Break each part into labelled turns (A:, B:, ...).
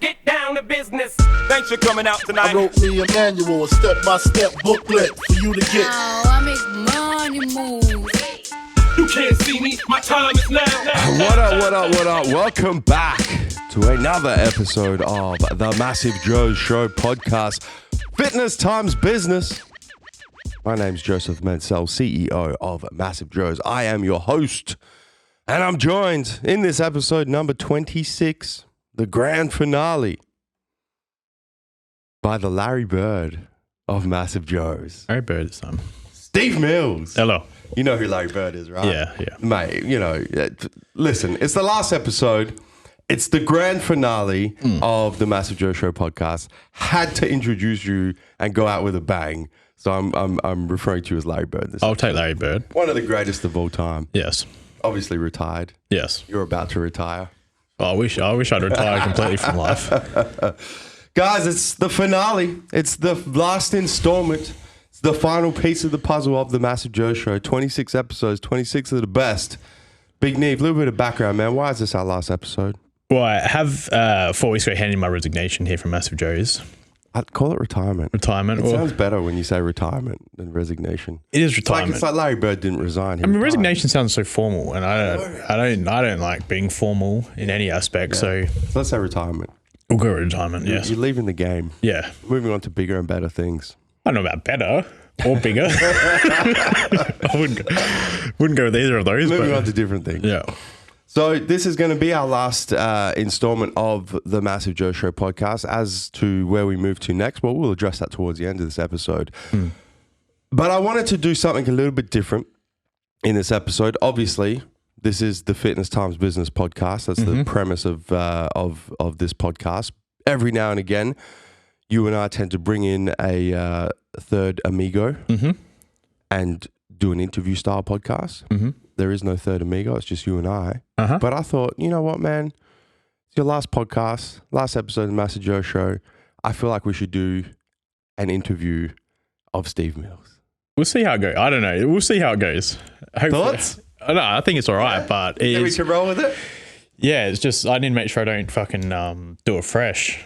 A: get down to business. Thanks for coming out tonight.
B: I wrote me a manual, a step-by-step booklet for you to get.
C: Oh, I make money move.
A: You can't see me, my time is now.
D: What up? Welcome back to another episode of the MassiveJoes Show podcast, Fitness Times Business. My name's Joseph Mencel, CEO of MassiveJoes. I am your host, and I'm joined in this episode number 26, the grand finale, by the Larry Bird of MassiveJoes.
E: Larry Bird this time.
D: Steve Mills.
E: Hello.
D: You know who Larry Bird is, right?
E: Yeah.
D: Mate, you know, listen, it's the last episode. It's the grand finale of the MassiveJoes Show podcast. Had to introduce you and go out with a bang. So I'm referring to you as Larry Bird.
E: I'll take Larry Bird.
D: One of the greatest of all time.
E: Yes.
D: Obviously retired.
E: Yes.
D: You're about to retire.
E: I wish I'd retire completely from life.
D: Guys, it's the finale. It's the last installment. It's the final piece of the puzzle of the MassiveJoes Show. 26 episodes, 26 of the best. Big Neve, a little bit of background, man. Why is this our last episode?
E: Well, I have 4 weeks ago handed in my resignation here from MassiveJoes.
D: I'd call it retirement.
E: Retirement.
D: It sounds better when you say retirement than resignation.
E: It is retirement.
D: It's like Larry Bird didn't resign.
E: I mean, resignation sounds so formal, and I don't like being formal in any aspect.
D: Yeah.
E: So
D: Let's say retirement.
E: we'll go with retirement. Yes.
D: You're leaving the game.
E: Yeah.
D: Moving on to bigger and better things.
E: I don't know about better or bigger. I wouldn't go with either of those.
D: Moving
E: but,
D: on to different things.
E: yeah.
D: So this is going to be our last installment of the MassiveJoes Show podcast. As to where we move to next, well, we'll address that towards the end of this episode. But I wanted to do something a little bit different in this episode. Obviously, this is the Fitness Times Business podcast. That's the premise of this podcast. Every now and again, you and I tend to bring in a third amigo and do an interview style podcast. There is no third amigo. It's just you and I. But I thought, you know what, man? It's your last podcast, last episode of the MassiveJoes Show. I feel like we should do an interview of Steve Mills.
E: We'll see how it goes. I don't know. We'll see how it goes. Hopefully.
D: Thoughts?
E: I think it's all right, but
D: Think we can roll with it?
E: yeah, it's just I need to make sure I don't fucking do it fresh.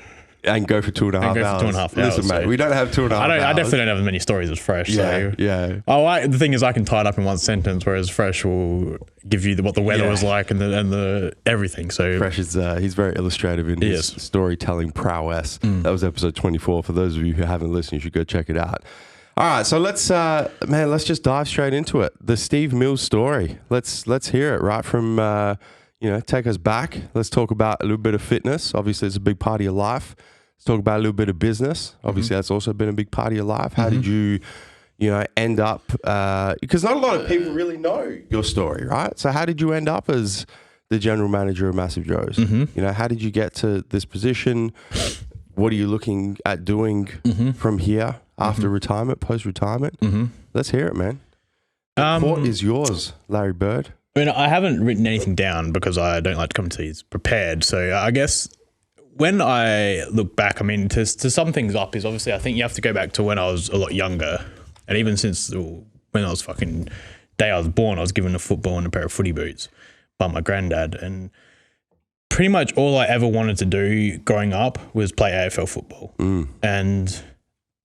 D: And go for 2.5 hours.
E: go for 2.5 hours,
D: Listen, mate,
E: so-
D: we don't have 2.5 hours.
E: I definitely don't have as many stories as fresh.
D: Yeah,
E: so.
D: yeah.
E: The thing is, I can tie it up in one sentence, whereas fresh will give you what the weather was like and the everything. So
D: Fresh is he's very illustrative in his storytelling prowess. That was episode 24. For those of you who haven't listened, you should go check it out. All right, so let's just dive straight into it. The Steve Mills story. Let's hear it right from take us back. Let's talk about a little bit of fitness. Obviously, it's a big part of your life. Let's talk about a little bit of business. Obviously, that's also been a big part of your life. How did you end up? Because not a lot of people really know your story, right? So how did you end up as the general manager of MassiveJoes? How did you get to this position? What are you looking at doing from here after retirement, post-retirement? Let's hear it, man. The court is yours, Larry Bird.
E: I mean, I haven't written anything down because I don't like to come to these prepared. So I guess when I look back, I mean, to sum things up is obviously I think you have to go back to when I was a lot younger. And even since when I was day I was born, I was given a football and a pair of footy boots by my granddad. And pretty much all I ever wanted to do growing up was play AFL football. And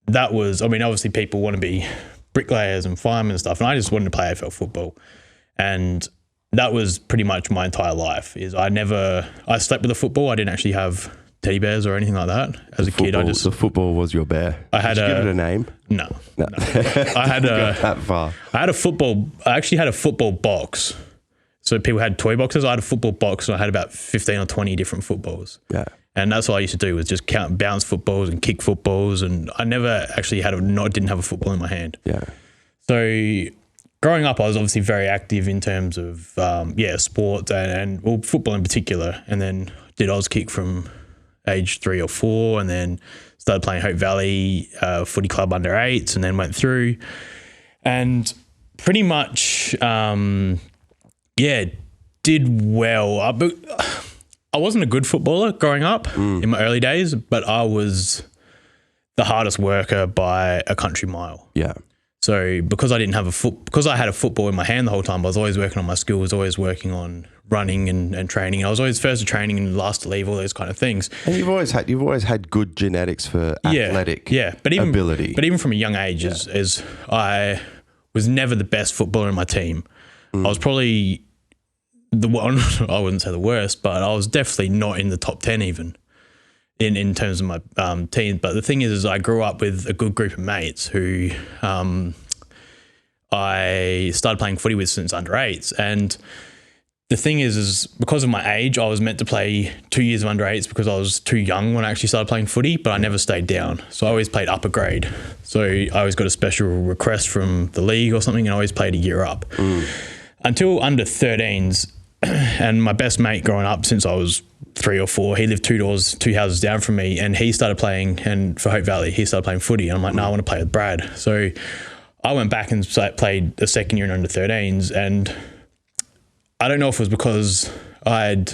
E: that was, I mean, obviously people want to be bricklayers and firemen and stuff. And I just wanted to play AFL football. And that was pretty much my entire life. I slept with a football. I didn't actually have teddy bears or anything like that. As a kid,
D: the football was your bear. Did you give it a name?
E: No. I had
D: that far.
E: I actually had a football box. So people had toy boxes. I had a football box and I had about 15 or 20 different footballs. Yeah. And that's all I used to do was just count bounce footballs and kick footballs. And I never actually didn't have a football in my hand. Yeah. So growing up, I was obviously very active in terms of, sports and football in particular. And then did Auskick from age 3 or 4 and then started playing Hope Valley footy club under 8s and then went through and pretty much, did well. I wasn't a good footballer growing up in my early days, but I was the hardest worker by a country mile. Yeah. So because I had a football in my hand the whole time, I was always working on my skills, always working on running and training. I was always first to training and last to leave, all those kind of things.
D: And you've always had good genetics for athletic ability.
E: But even from a young age, as I was never the best footballer in my team. I was probably the one, I wouldn't say the worst, but I was definitely not in the top 10 even in terms of my team. But the thing is I grew up with a good group of mates who I started playing footy with since under 8s. And the thing is because of my age, I was meant to play 2 years of under 8s because I was too young when I actually started playing footy, but I never stayed down. So I always played upper grade. So I always got a special request from the league or something and I always played a year up. Until under 13s. And my best mate growing up since I was 3 or 4, he lived two houses down from me, and he started playing, and for Hope Valley, he started playing footy. And I'm like, no, I want to play with Brad. So I went back and played a second year in under 13s, and I don't know if it was because I'd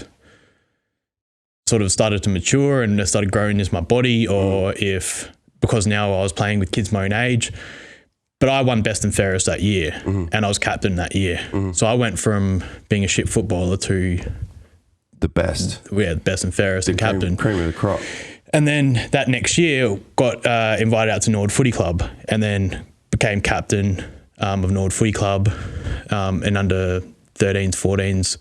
E: sort of started to mature and I started growing into my body, or if because now I was playing with kids my own age. But I won best and fairest that year, and I was captain that year. So I went from being a shit footballer to
D: the best.
E: Yeah, best and fairest and captain.
D: Cream of the crop.
E: And then that next year got invited out to Nord Footy Club, and then became captain of Nord Footy Club in under 13s, 14s,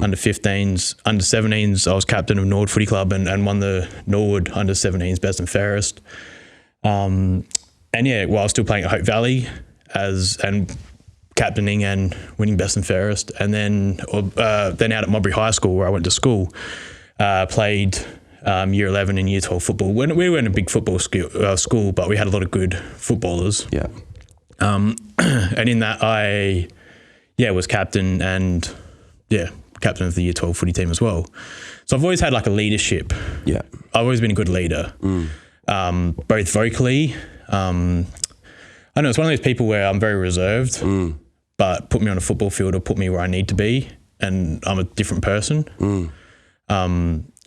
E: under 15s, under 17s. I was captain of Nord Footy Club and won the Nord under 17s best and fairest. And yeah, while I was still playing at Hope Valley and captaining and winning best and fairest. And then out at Modbury High School where I went to school, played year 11 and year 12 football. We weren't a big football school, but we had a lot of good footballers.
D: Yeah.
E: And in that I was captain and captain of the year 12 footy team as well. So I've always had like a leadership.
D: Yeah.
E: I've always been a good leader, both vocally. I know it's one of those people where I'm very reserved, but put me on a football field or put me where I need to be, and I'm a different person. And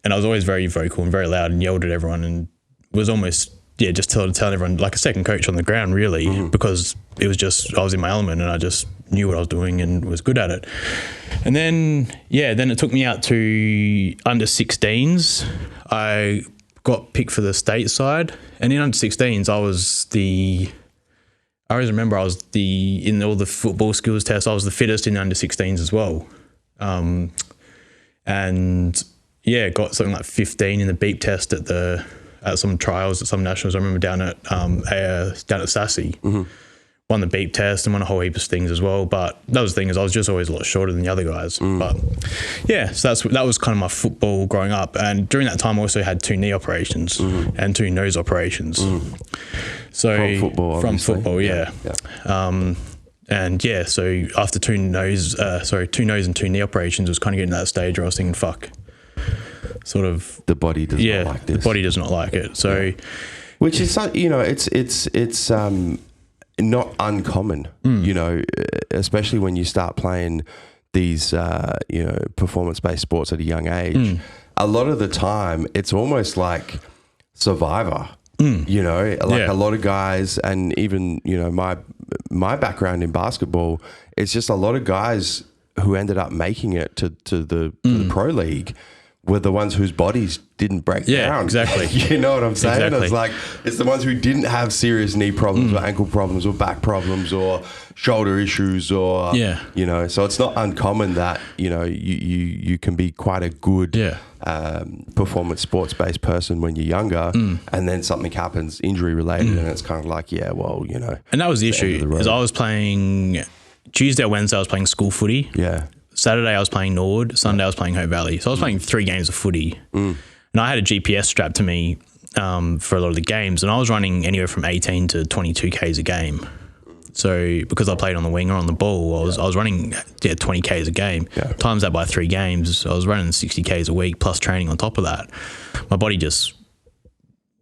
E: I was always very vocal and very loud and yelled at everyone, and was almost just telling everyone like a second coach on the ground, really, because it was just I was in my element and I just knew what I was doing and was good at it. And then it took me out to under 16s. I got picked for the state side, and in under 16s I always remember I was in all the football skills tests, I was the fittest in under 16s as well. And got something like 15 in the beep test at some trials at some nationals. I remember down at Sassy. Won the beep test and won a whole heap of things as well. But that was the thing, is I was just always a lot shorter than the other guys. But so that was kind of my football growing up. And during that time I also had 2 knee operations and 2 nose operations. So from football, yeah. So after 2 nose and 2 knee operations, it was kind of getting to that stage where I was thinking, fuck, sort of
D: the body does not like this.
E: The body does not like it. So
D: which is it's not uncommon, especially when you start playing these, performance-based sports at a young age. A lot of the time, it's almost like Survivor, a lot of guys, and even, my background in basketball, it's just a lot of guys who ended up making it to the pro league were the ones whose bodies didn't break down.
E: Yeah, exactly.
D: You know what I'm saying?
E: Exactly.
D: It's the ones who didn't have serious knee problems or ankle problems or back problems or shoulder issues or, so it's not uncommon that, you can be quite a good performance sports-based person when you're younger and then something happens injury related and it's kind of like, And that
E: was the issue, is I was playing Tuesday or Wednesday, I was playing school footy.
D: Yeah.
E: Saturday I was playing Nord, Sunday I was playing Hope Valley. So I was playing 3 games of footy. And I had a GPS strapped to me for a lot of the games, and I was running anywhere from 18 to 22 Ks a game. So because I played on the wing or on the ball, I was running 20 Ks a game. Yeah. Times that by 3 games, I was running 60 Ks a week plus training on top of that. My body just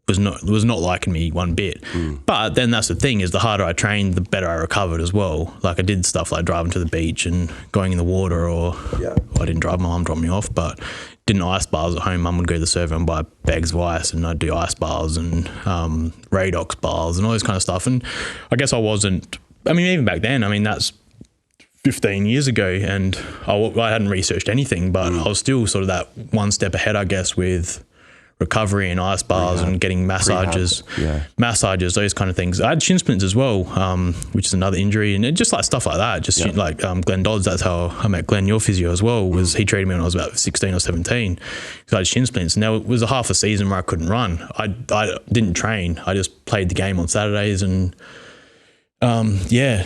E: was not liking me one bit. But then that's the thing, is the harder I trained, the better I recovered as well. Like I did stuff like driving to the beach and going in the water, or I didn't drive, my mum dropped me off, but didn't ice bars at home. Mum would go to the server and buy bags of ice, and I'd do ice bars and Radox bars and all this kind of stuff. And I guess I wasn't I mean, even back then, I mean, that's 15 years ago, and I hadn't researched anything, but I was still sort of that one step ahead, I guess, with recovery and ice bars and getting massages, those kind of things. I had shin splints as well, which is another injury, and just like stuff like that. Just like Glenn Dodds, that's how I met Glenn, your physio as well. Was he treated me when I was about 16 or 17? So I had shin splints, and there was a half a season where I couldn't run. I didn't train. I just played the game on Saturdays, and the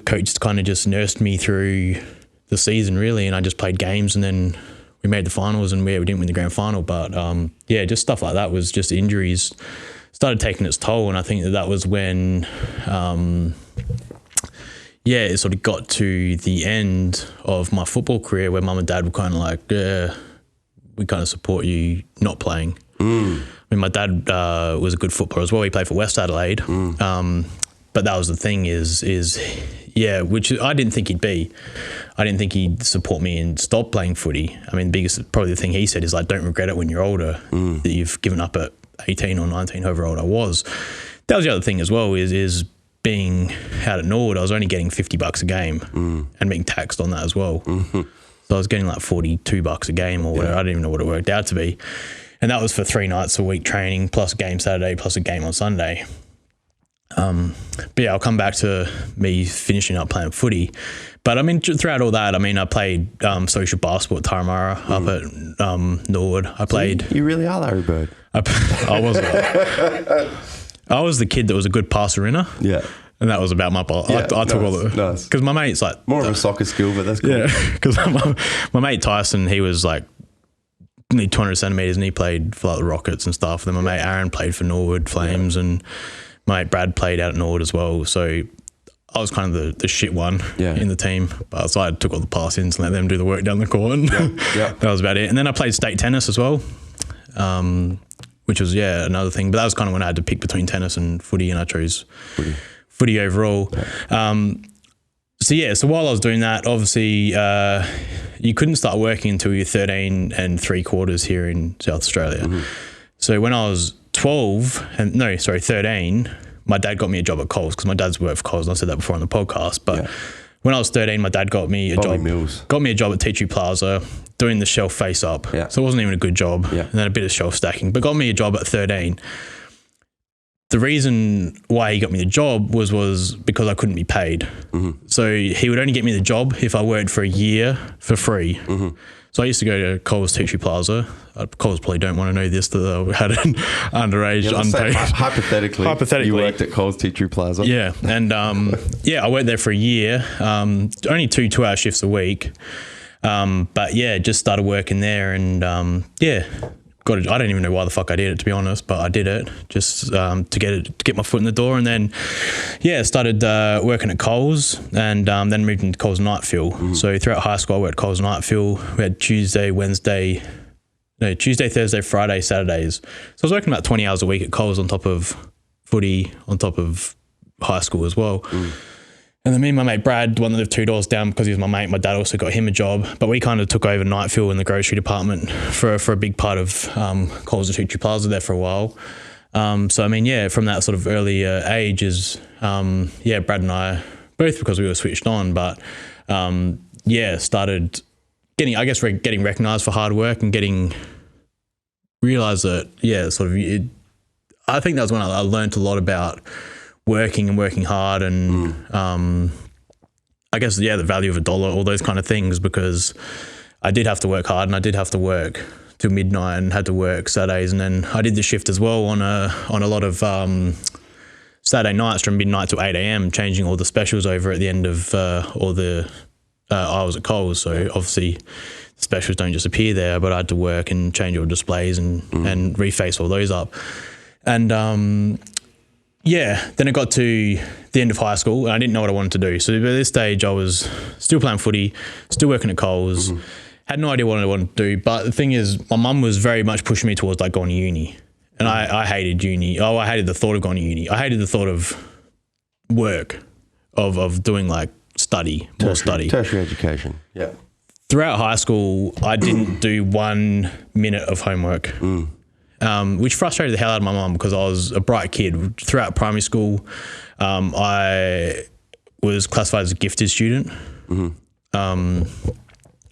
E: coach kind of just nursed me through the season really, and I just played games, and then we made the finals, and we didn't win the grand final, but just stuff like that was just injuries started taking its toll, and I think that was when it sort of got to the end of my football career where mum and dad were kind of like, we kind of support you not playing. I mean, my dad was a good footballer as well. He played for West Adelaide, but that was the thing which I didn't think he'd be. I didn't think he'd support me and stop playing footy. I mean, probably the thing he said is like, don't regret it when you're older, that you've given up at 18 or 19, however old I was. That was the other thing as well is being out at Norwood, I was only getting $50 a game and being taxed on that as well. So I was getting like $42 a game or whatever. I didn't even know what it worked out to be. And that was for 3 nights a week training, plus a game Saturday, plus a game on Sunday. I'll come back to me finishing up playing footy. But I mean, throughout all that, I mean, I played social basketball at Taramara up at Norwood. I played.
D: You really are Larry Bird.
E: I was the kid that was a good passer inner. Yeah. And that was about my ball. Yeah, I took all the nice. Because my mate's like
D: more of a soccer skill, but that's cool.
E: Yeah, because my mate Tyson, he was like nearly 200 centimeters, and he played for like the Rockets and stuff. And then my mate Aaron played for Norwood Flames, and my mate Brad played out at Norwood as well. So I was kind of the shit one in the team. But so I took all the pass-ins and let them do the work down the court. And that was about it. And then I played state tennis as well, which was, another thing. But that was kind of when I had to pick between tennis and footy, and I chose footy overall. So while I was doing that, obviously you couldn't start working until you're 13 3/4 here in South Australia. So when I was 13, my dad got me a job at Coles, because my dad's worked for Coles, and I said that before on the podcast. But when I was 13, my dad got me a job at Tea Tree Plaza doing the shelf face up. So it wasn't even a good job. And then a bit of shelf stacking, but got me a job at 13. The reason why he got me the job was because I couldn't be paid. So he would only get me the job if I worked for a year for free. So I used to go to Coles Tea Tree Plaza. Coles probably don't want to know this, that I had an underage, unpaid.
D: Hypothetically, you worked at Coles Tea Tree Plaza.
E: Yeah, and I worked there for a year. Only 2 2-hour shifts a week. Just started working there, and I don't even know why the fuck I did it, to be honest, but I did it just to get my foot in the door, and then started working at Coles, and then moved into Coles Nightfield. So throughout high school I worked at Coles Nightfield. We had Tuesday, Thursday, Friday, Saturdays. So I was working about 20 hours a week at Coles on top of footy, on top of high school as well. And then me and my mate Brad, one that lived 2 doors down, because he was my mate, my dad also got him a job. But we kind of took over Nightfield in the grocery department for a big part of Coles and Tea Tree Plaza there for a while. So I mean, from that sort of early age is, Brad and I, both because we were switched on, but started getting recognised for hard work and realised that, I think that was when I learned a lot about working hard, and I guess the value of $1, all those kind of things, because I did have to work hard, and I did have to work till midnight, and had to work Saturdays, and then I did the shift as well on a lot of Saturday nights from midnight to 8 a.m, changing all the specials over at the end of all the hours at Coles. So obviously the specials don't just appear there, but I had to work and change all displays and reface all those up. And then it got to the end of high school, and I didn't know what I wanted to do. So by this stage I was still playing footy, still working at Coles, had no idea what I wanted to do. But the thing is, my mum was very much pushing me towards like going to uni. And I hated uni. I hated the thought of going to uni. I hated the thought of work, of doing like more study.
D: Tertiary education. Yeah.
E: Throughout high school, I didn't do 1 minute of homework. Which frustrated the hell out of my mum, because I was a bright kid throughout primary school. I was classified as a gifted student.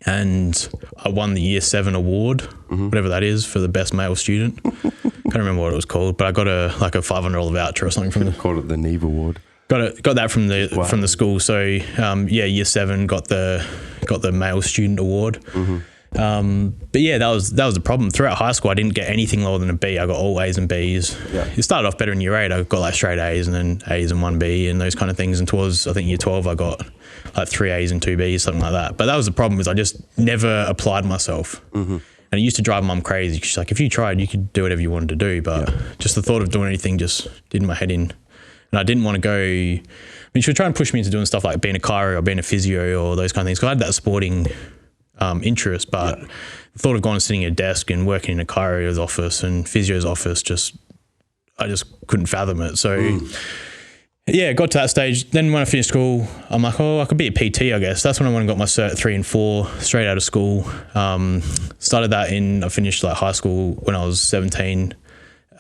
E: And I won the Year 7 award, whatever that is, for the best male student. Can't remember what it was called, but I got a $500 voucher or something from the.
D: Called it the Neve Award.
E: Got that from the school. So Year 7 got the male student award. But yeah, that was the problem. Throughout high school, I didn't get anything lower than a B. I got all A's and B's. Yeah. It started off better in Year 8. I got like straight A's and then A's and 1 B and those kind of things. And towards, I think, Year 12, I got like 3 A's and 2 B's, something like that. But that was the problem, is I just never applied myself. And it used to drive Mum crazy. She's like, if you tried, you could do whatever you wanted to do. But just the thought of doing anything just did my head in. And I didn't want to go. I mean, she would try and push me into doing stuff like being a chiro or being a physio or those kind of things. Because I had that sporting interest, but the thought of going and sitting at a desk and working in a chiro's office and physio's office, I just couldn't fathom it. So yeah, got to that stage. Then when I finished school, I'm like, I could be a PT, I guess. That's when I went and got my cert 3 and 4 straight out of school. Started that I finished like high school when I was 17.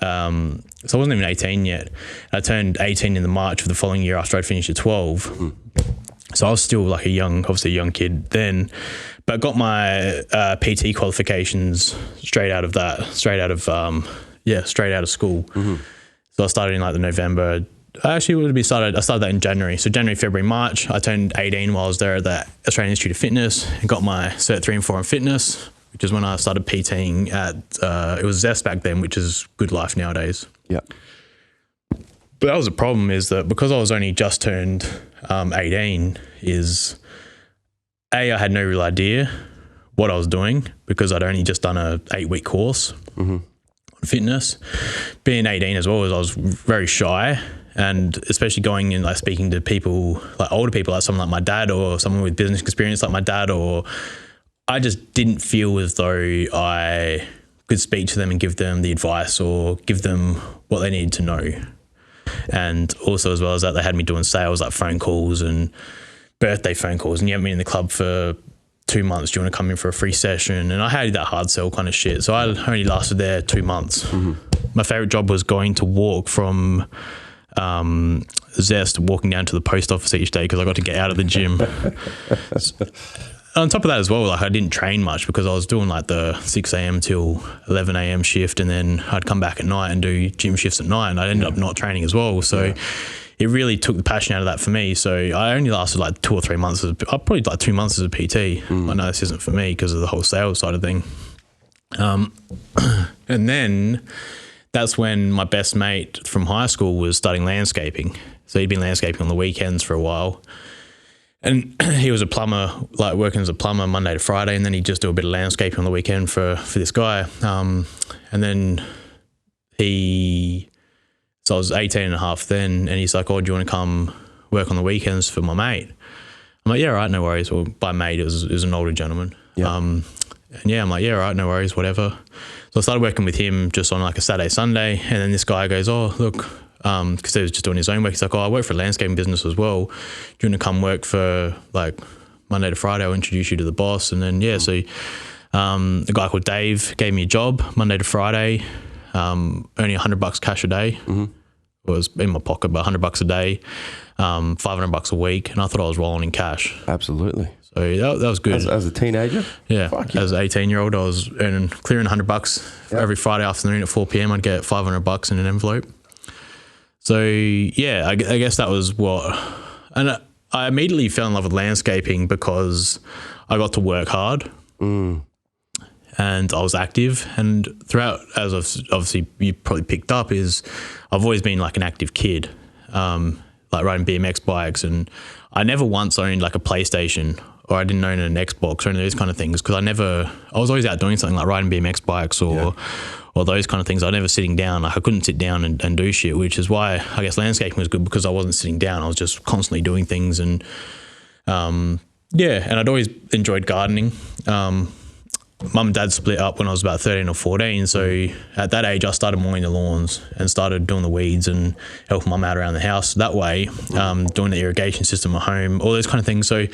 E: So I wasn't even 18 yet. I turned 18 in the March of the following year after I'd finished at 12. So I was still like obviously a young kid then, but got my PT qualifications straight out of school. So I started in like the November. I started that in January. So January, February, March, I turned 18 while I was there at the Australian Institute of Fitness and got my cert 3 and 4 in fitness, which is when I started PTing at, it was Zest back then, which is Good Life nowadays. Yeah. But that was the problem, is that because I was only just turned 18, I had no real idea what I was doing, because I'd only just done a 8-week course on fitness. Being 18 as well, I was very shy, and especially going and like speaking to people, like older people, like someone like my dad or someone with business experience like my dad, or I just didn't feel as though I could speak to them and give them the advice or give them what they needed to know. And also, as well as that, they had me doing sales, like phone calls and birthday phone calls, and you haven't been in the club for 2 months, do you want to come in for a free session? And I had that hard sell kind of shit. So I only lasted there 2 months. My favorite job was going to walk from Zest, walking down to the post office each day, because I got to get out of the gym. On top of that as well, like I didn't train much, because I was doing like the 6 a.m. till 11 a.m. shift, and then I'd come back at night and do gym shifts at night, and I ended up not training as well. So it really took the passion out of that for me. So I only lasted like 2 or 3 months, probably like 2 months as a PT. I know this isn't for me because of the whole sales side of thing. And then that's when my best mate from high school was starting landscaping. So he'd been landscaping on the weekends for a while. And he was a plumber, like working as a plumber Monday to Friday, and then he'd just do a bit of landscaping on the weekend for this guy. And then so I was 18 and a half then, and he's like, do you want to come work on the weekends for my mate? I'm like, yeah, all right, no worries. Well, by mate, it was an older gentleman. And yeah, I'm like, yeah, all right, no worries, whatever. So I started working with him just on like a Saturday, Sunday, and then this guy goes, look, because he was just doing his own work. He's like, I work for a landscaping business as well. Do you want to come work for like Monday to Friday? I'll introduce you to the boss. And then, so a guy called Dave gave me a job Monday to Friday, only $100 cash a day. It was in my pocket, but $100 a day, $500 a week. And I thought I was rolling in cash.
D: Absolutely.
E: So that was good.
D: As a teenager?
E: Yeah. As an 18-year-old, I was clearing $100 every Friday afternoon at 4 p.m. I'd get $500 in an envelope. So yeah, I guess that was what, and I immediately fell in love with landscaping because I got to work hard and I was active. And throughout, as obviously you probably picked up, is I've always been like an active kid, like riding BMX bikes, and I never once owned like a PlayStation, or I didn't own an Xbox or any of those kind of things, because I was always out doing something like riding BMX bikes or those kind of things. I was never sitting down. Like I couldn't sit down and do shit, which is why I guess landscaping was good, because I wasn't sitting down. I was just constantly doing things. And and I'd always enjoyed gardening. Mum and dad split up when I was about 13 or 14. So at that age, I started mowing the lawns and started doing the weeds and helping mum out around the house that way, doing the irrigation system at home, all those kind of things. So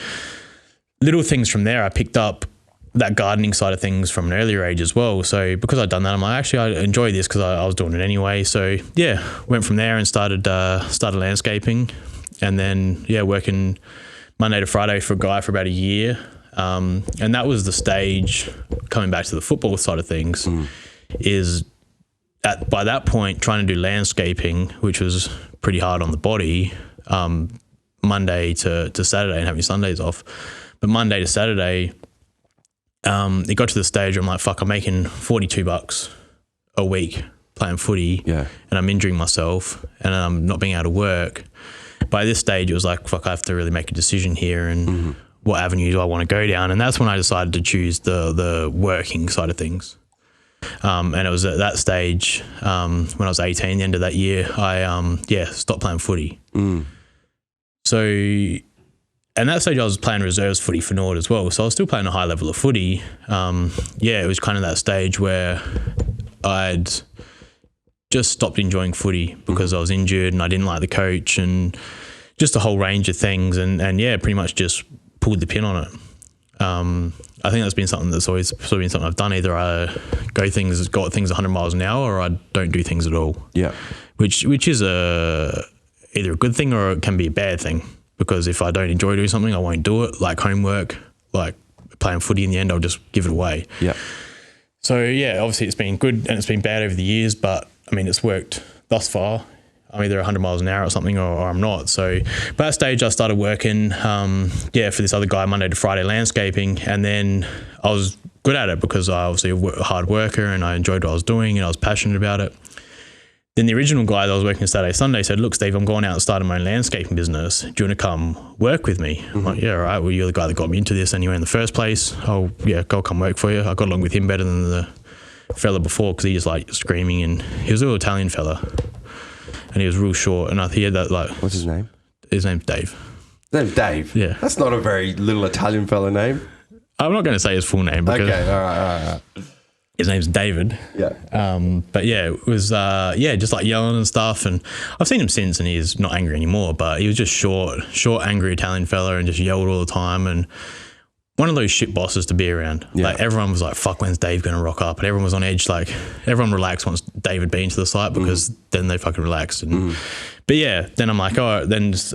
E: little things from there I picked up that gardening side of things from an earlier age as well. So because I'd done that, I'm like, actually, I enjoy this because I was doing it anyway. So yeah, went from there and started landscaping, and then working Monday to Friday for a guy for about a year. And that was the stage, coming back to the football side of things, is by that point trying to do landscaping, which was pretty hard on the body, Monday to Saturday and having Sundays off. But Monday to Saturday, it got to the stage where I'm like, fuck, I'm making $42 a week playing footy, and I'm injuring myself and I'm not being able to work. By this stage, it was like, fuck, I have to really make a decision here, and what avenue do I want to go down? And that's when I decided to choose the working side of things. And it was at that stage, when I was 18, the end of that year, I stopped playing footy. So, and that stage I was playing reserves footy for Nord as well. So I was still playing a high level of footy. It was kind of that stage where I'd just stopped enjoying footy because I was injured and I didn't like the coach and just a whole range of things. And pretty much just pulled the pin on it. I think that's been something that's always sort of been something I've done. Either I got things 100 miles an hour, or I don't do things at all. Yeah. Which is either a good thing or it can be a bad thing, because if I don't enjoy doing something, I won't do it, like homework, like playing footy. In the end, I'll just give it away. Yeah. So obviously it's been good and it's been bad over the years, but I mean, it's worked thus far. I'm either 100 miles an hour or something, or I'm not. So by that stage, I started working, for this other guy, Monday to Friday landscaping. And then I was good at it because I was a hard worker and I enjoyed what I was doing and I was passionate about it. Then the original guy that I was working Saturday, Sunday said, look, Steve, I'm going out and starting my own landscaping business. Do you want to come work with me? I'm like, yeah, all right. Well, you're the guy that got me into this anyway in the first place. Oh, yeah, go come work for you. I got along with him better than the fella before because he just like screaming, and he was a little Italian fella. And he was real short, and he had that like...
D: What's his name?
E: His name's Dave.
D: His name's Dave?
E: Yeah.
D: That's not a very little Italian fella name.
E: I'm not going to say his full name. Because
D: okay, all right.
E: His name's David. Yeah. But it was, just like yelling and stuff. And I've seen him since, and he's not angry anymore, but he was just short, angry Italian fella and just yelled all the time. And one of those shit bosses to be around. Yeah. Like everyone was like, fuck, when's Dave going to rock up? And everyone was on edge. Like everyone relaxed once David been to the site because then they fucking relaxed. And, But then I'm like, oh, then just,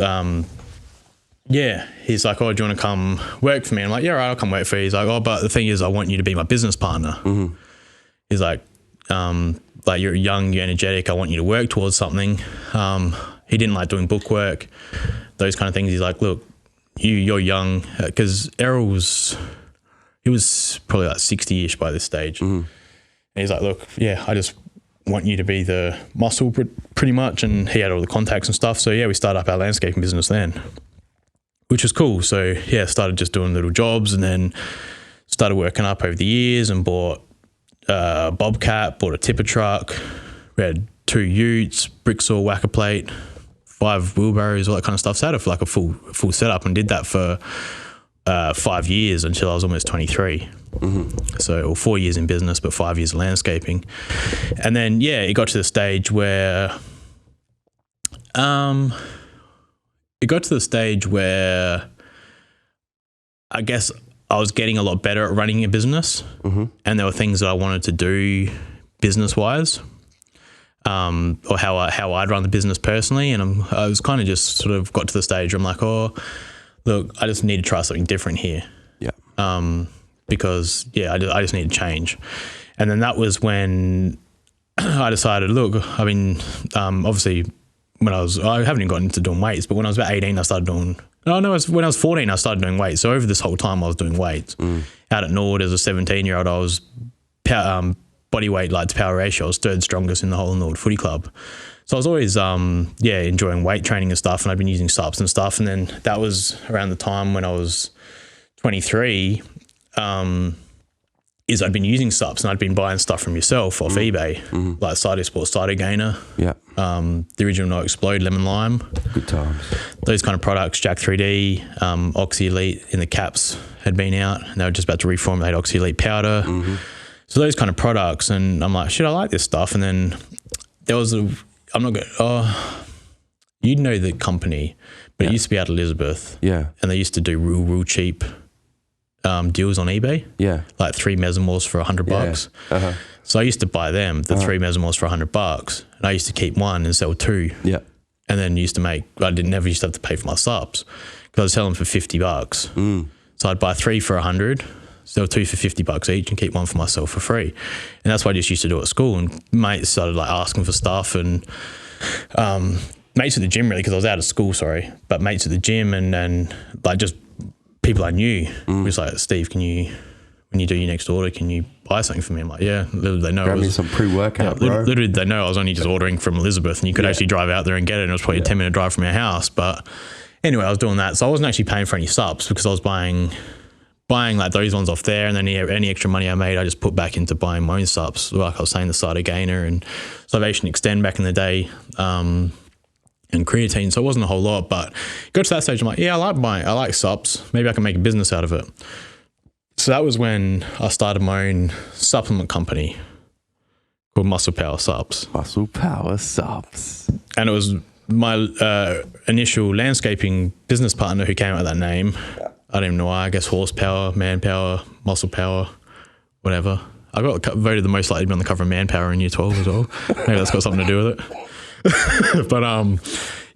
E: he's like, oh, do you want to come work for me? I'm like, yeah, all right, I'll come work for you. He's like, oh, but the thing is, I want you to be my business partner. He's like you're young, you're energetic. I want you to work towards something. He didn't like doing bookwork, those kind of things. He's like, look, you're young, because Errol was probably like 60-ish by this stage. And he's like, look, I just want you to be the muscle pretty much. And he had all the contacts and stuff. So we started up our landscaping business then, which was cool. So started just doing little jobs, and then started working up over the years and bought a bobcat, bought a tipper truck. We had 2 utes, brick saw, whacker plate, 5 wheelbarrows, all that kind of stuff. So I had a full setup, and did that for 5 years until I was almost 23. So 4 years in business, but 5 years of landscaping. And then it got to the stage where I guess I was getting a lot better at running a business, and there were things that I wanted to do business-wise, or how I'd run the business personally. And I was kind of just sort of got to the stage where I'm like, oh, look, I just need to try something different here. Yeah. Because I just need to change. And then that was when I decided, look, I mean, obviously I haven't even gotten into doing weights, but when I was about 18, I started doing... when I was 14, I started doing weights. So over this whole time, I was doing weights. Out at Nord as a 17-year-old, I was body weight to power ratio. I was 3rd strongest in the whole Nord footy club. So I was always, enjoying weight training and stuff, and I'd been using subs and stuff. And then that was around the time when I was 23, is I'd been using subs, and I'd been buying stuff from yourself off eBay, like Cyto Sport, Cyto Gainer, the original No Explode, Lemon Lime.
D: Good times.
E: Those kind of products, Jack 3D, Oxy Elite in the caps had been out, and they were just about to reformulate Oxy Elite powder. So those kind of products, and I'm like, shit, I like this stuff. And then there was you'd know the company, but it used to be out of Elizabeth. Yeah. And they used to do real cheap deals on eBay.
D: Yeah.
E: Like 3 Mencels for $100. So I used to buy them, the 3 Mencels for $100, and I used to keep one and sell 2.
D: Yeah.
E: And then I never used to have to pay for my subs because I was selling for $50. So I'd buy 3 for $100, sell 2 for $50 each, and keep one for myself for free. And that's what I just used to do at school. And mates started like asking for stuff, and mates at the gym really, because I was out of school, but mates at the gym and like just people I knew was like, Steve, when you do your next order, can you buy something for me? I'm like, yeah. Literally, they know.
D: Grab me some pre-workout, bro.
E: Literally, they know I was only just ordering from Elizabeth, and you could actually drive out there and get it, and it was probably a 10-minute drive from your house. But anyway, I was doing that. So I wasn't actually paying for any subs because I was buying like those ones off there, and then any extra money I made, I just put back into buying my own subs. Like I was saying, the Cider Gainer and Salvation Extend back in the day, and creatine. So it wasn't a whole lot, but got to that stage, I'm like, yeah, I like subs. Maybe I can make a business out of it. So that was when I started my own supplement company called Muscle Power Subs.
D: Muscle Power Subs.
E: And it was my initial landscaping business partner who came up with that name. I don't even know why. I guess horsepower, manpower, muscle power, whatever. I got voted the most likely to be on the cover of Manpower in year 12 as well. Maybe that's got something to do with it. But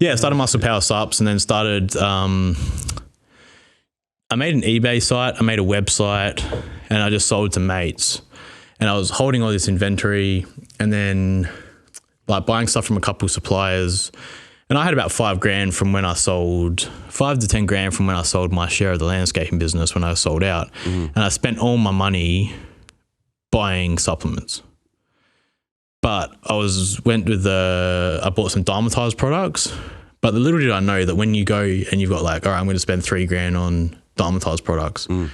E: yeah, started Muscle Power Subs, and then started... I made an eBay site, I made a website, and I just sold to mates. And I was holding all this inventory and then like buying stuff from a couple suppliers. And I had about $5 to 10 grand from when I sold my share of the landscaping business when I sold out. And I spent all my money buying supplements. But I bought some dermatized products. But little did I know that when you go and you've got like, all right, I'm going to spend $3,000 on dermatized products, and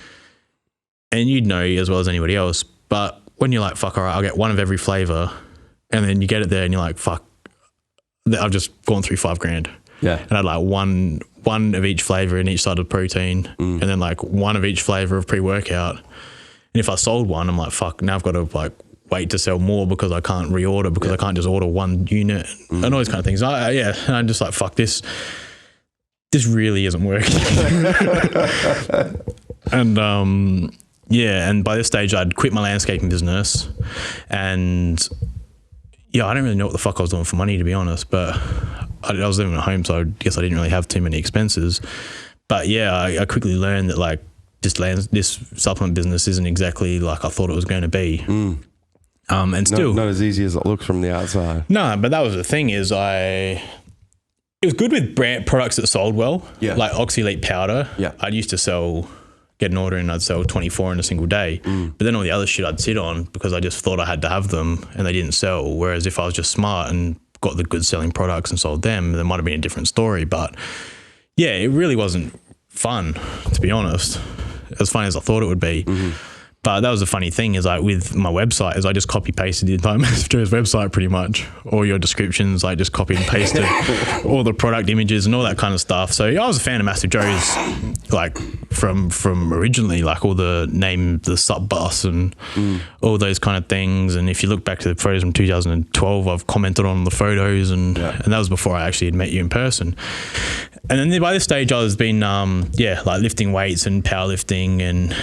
E: you'd know as well as anybody else. But when you're like, fuck, all right, I'll get one of every flavor, and then you get it there and you're like, fuck, I've just gone through $5,000. Yeah. And I had like one of each flavor in each side of protein, and then like one of each flavor of pre-workout. And if I sold one, I'm like, fuck, now I've got to like wait to sell more because I can't reorder because I can't just order one unit and all those kind of things. And I'm just like, fuck, this really isn't working. And and by this stage I'd quit my landscaping business, and I don't really know what the fuck I was doing for money, to be honest, but I was living at home, so I guess I didn't really have too many expenses. But I quickly learned that like this supplement business isn't exactly like I thought it was going to be. And still
D: not as easy as it looks from the outside.
E: No, but that was the thing is it was good with brand products that sold well. Yeah. Like Oxylete powder. Yeah. I'd used to get an order and I'd sell 24 in a single day. But then all the other shit I'd sit on because I just thought I had to have them and they didn't sell. Whereas if I was just smart and got the good selling products and sold them, there might have been a different story. But yeah, it really wasn't fun, to be honest. As fun as I thought it would be. But that was the funny thing is like with my website is I just copy pasted the entire MassiveJoes website pretty much. All your descriptions, I just copy and pasted all the product images and all that kind of stuff. So I was a fan of MassiveJoes like from originally, like all the sub bus and all those kind of things. And if you look back to the photos from 2012, I've commented on the photos and that was before I actually had met you in person. And then by this stage I was been like lifting weights and powerlifting, and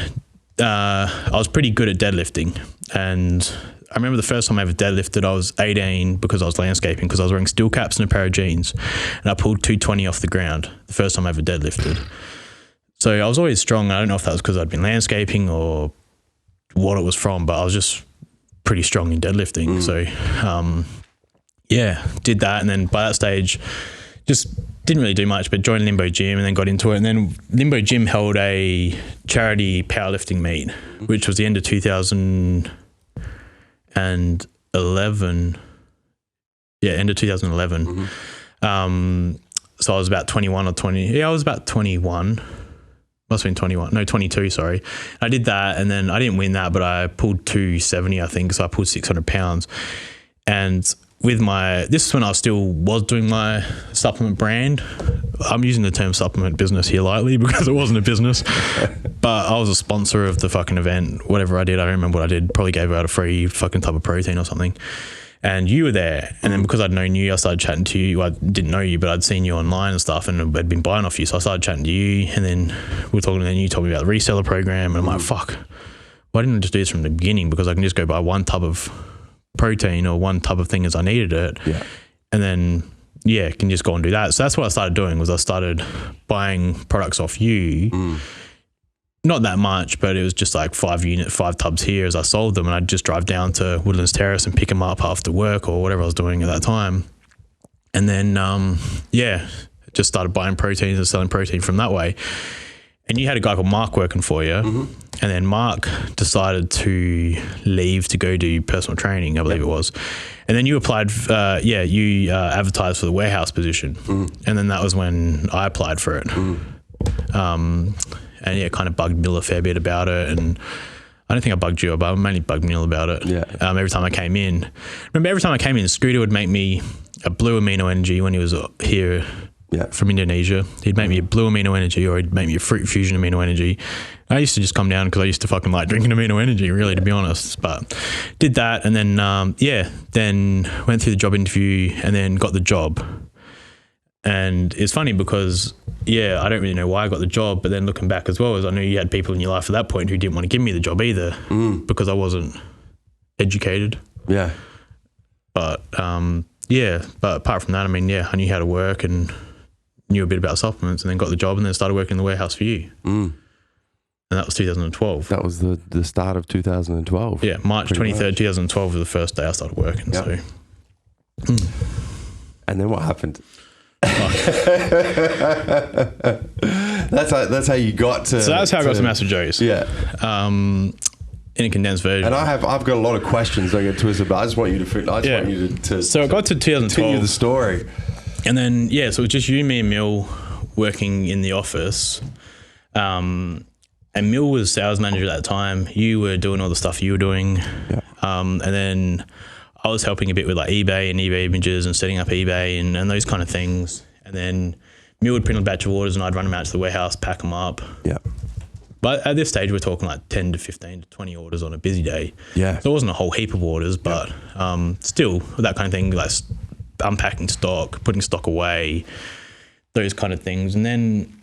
E: I was pretty good at deadlifting. And I remember the first time I ever deadlifted, I was 18 because I was landscaping, because I was wearing steel caps and a pair of jeans, and I pulled 220 off the ground the first time I ever deadlifted. So I was always strong. I don't know if that was because I'd been landscaping or what it was from, but I was just pretty strong in deadlifting. So did that. And then by that stage, just didn't really do much, but joined Limbo Gym and then got into it. And then Limbo Gym held a charity powerlifting meet, which was the end of 2011. Yeah, end of 2011. So I was about 21 or 20. Yeah, I was about 21. Must have been 21. No, 22, sorry. I did that, and then I didn't win that, but I pulled 270, I think. So I pulled 600 pounds. And this is when I still was doing my supplement brand. I'm using the term supplement business here lightly because it wasn't a business, but I was a sponsor of the fucking event. Whatever I did, I don't remember what I did. Probably gave out a free fucking tub of protein or something. and you were there. And then because I'd known you, I started chatting to you. I didn't know you, but I'd seen you online and stuff, and I'd been buying off you. So I started chatting to you, and then we were talking, and then you told me about the reseller program, and I'm like, fuck, why didn't I just do this from the beginning? Because I can just go buy one tub of protein or one tub of thing as I needed it.
D: Yeah.
E: And then, can just go and do that. So that's what I started doing, was I started buying products off you. Not that much, but it was just like 5 tubs here as I sold them, and I'd just drive down to Woodlands Terrace and pick them up after work or whatever I was doing at that time. And then, just started buying proteins and selling protein from that way. And you had a guy called Mark working for you, and then Mark decided to leave to go do personal training, I believe it was. And then you applied, you advertised for the warehouse position, and then that was when I applied for it. And kind of bugged Mill a fair bit about it, and I don't think I bugged you, but I mainly bugged Mill about it. Yeah. Every time I came in, Scooter would make me a blue amino energy when he was here from Indonesia. He'd make me a blue amino energy, or he'd make me a fruit fusion amino energy. I used to just come down because I used to fucking like drinking amino energy, really, to be honest. But did that, and then then went through the job interview, and then got the job. And it's funny because, I don't really know why I got the job, but then looking back as well, as I knew you had people in your life at that point who didn't want to give me the job either, because I wasn't educated. Yeah. But, but apart from that, I mean, I knew how to work and knew a bit about supplements, and then got the job, and then started working in the warehouse for you. And that was 2012.
D: That was the start of 2012.
E: Yeah, March 23rd, 2012 was the first day I started working. Yep. So.
D: And then what happened? That's how you got to.
E: So that's how I got to MassiveJoes.
D: Yeah.
E: In a condensed version.
D: And I've got a lot of questions I get twisted, but I just want you to.
E: So I got to 2012.
D: Continue the story.
E: And then so it was just you, me, and Mill working in the office. And Mill was sales manager at that time. You were doing all the stuff you were doing. Yeah. And then I was helping a bit with like eBay and eBay images and setting up eBay and those kind of things. And then Mill would print a batch of orders, and I'd run them out to the warehouse, pack them up. Yeah. But at this stage, we're talking like 10 to 15 to 20 orders on a busy day. Yeah. So it wasn't a whole heap of orders, but still that kind of thing, like unpacking stock, putting stock away, those kind of things. And then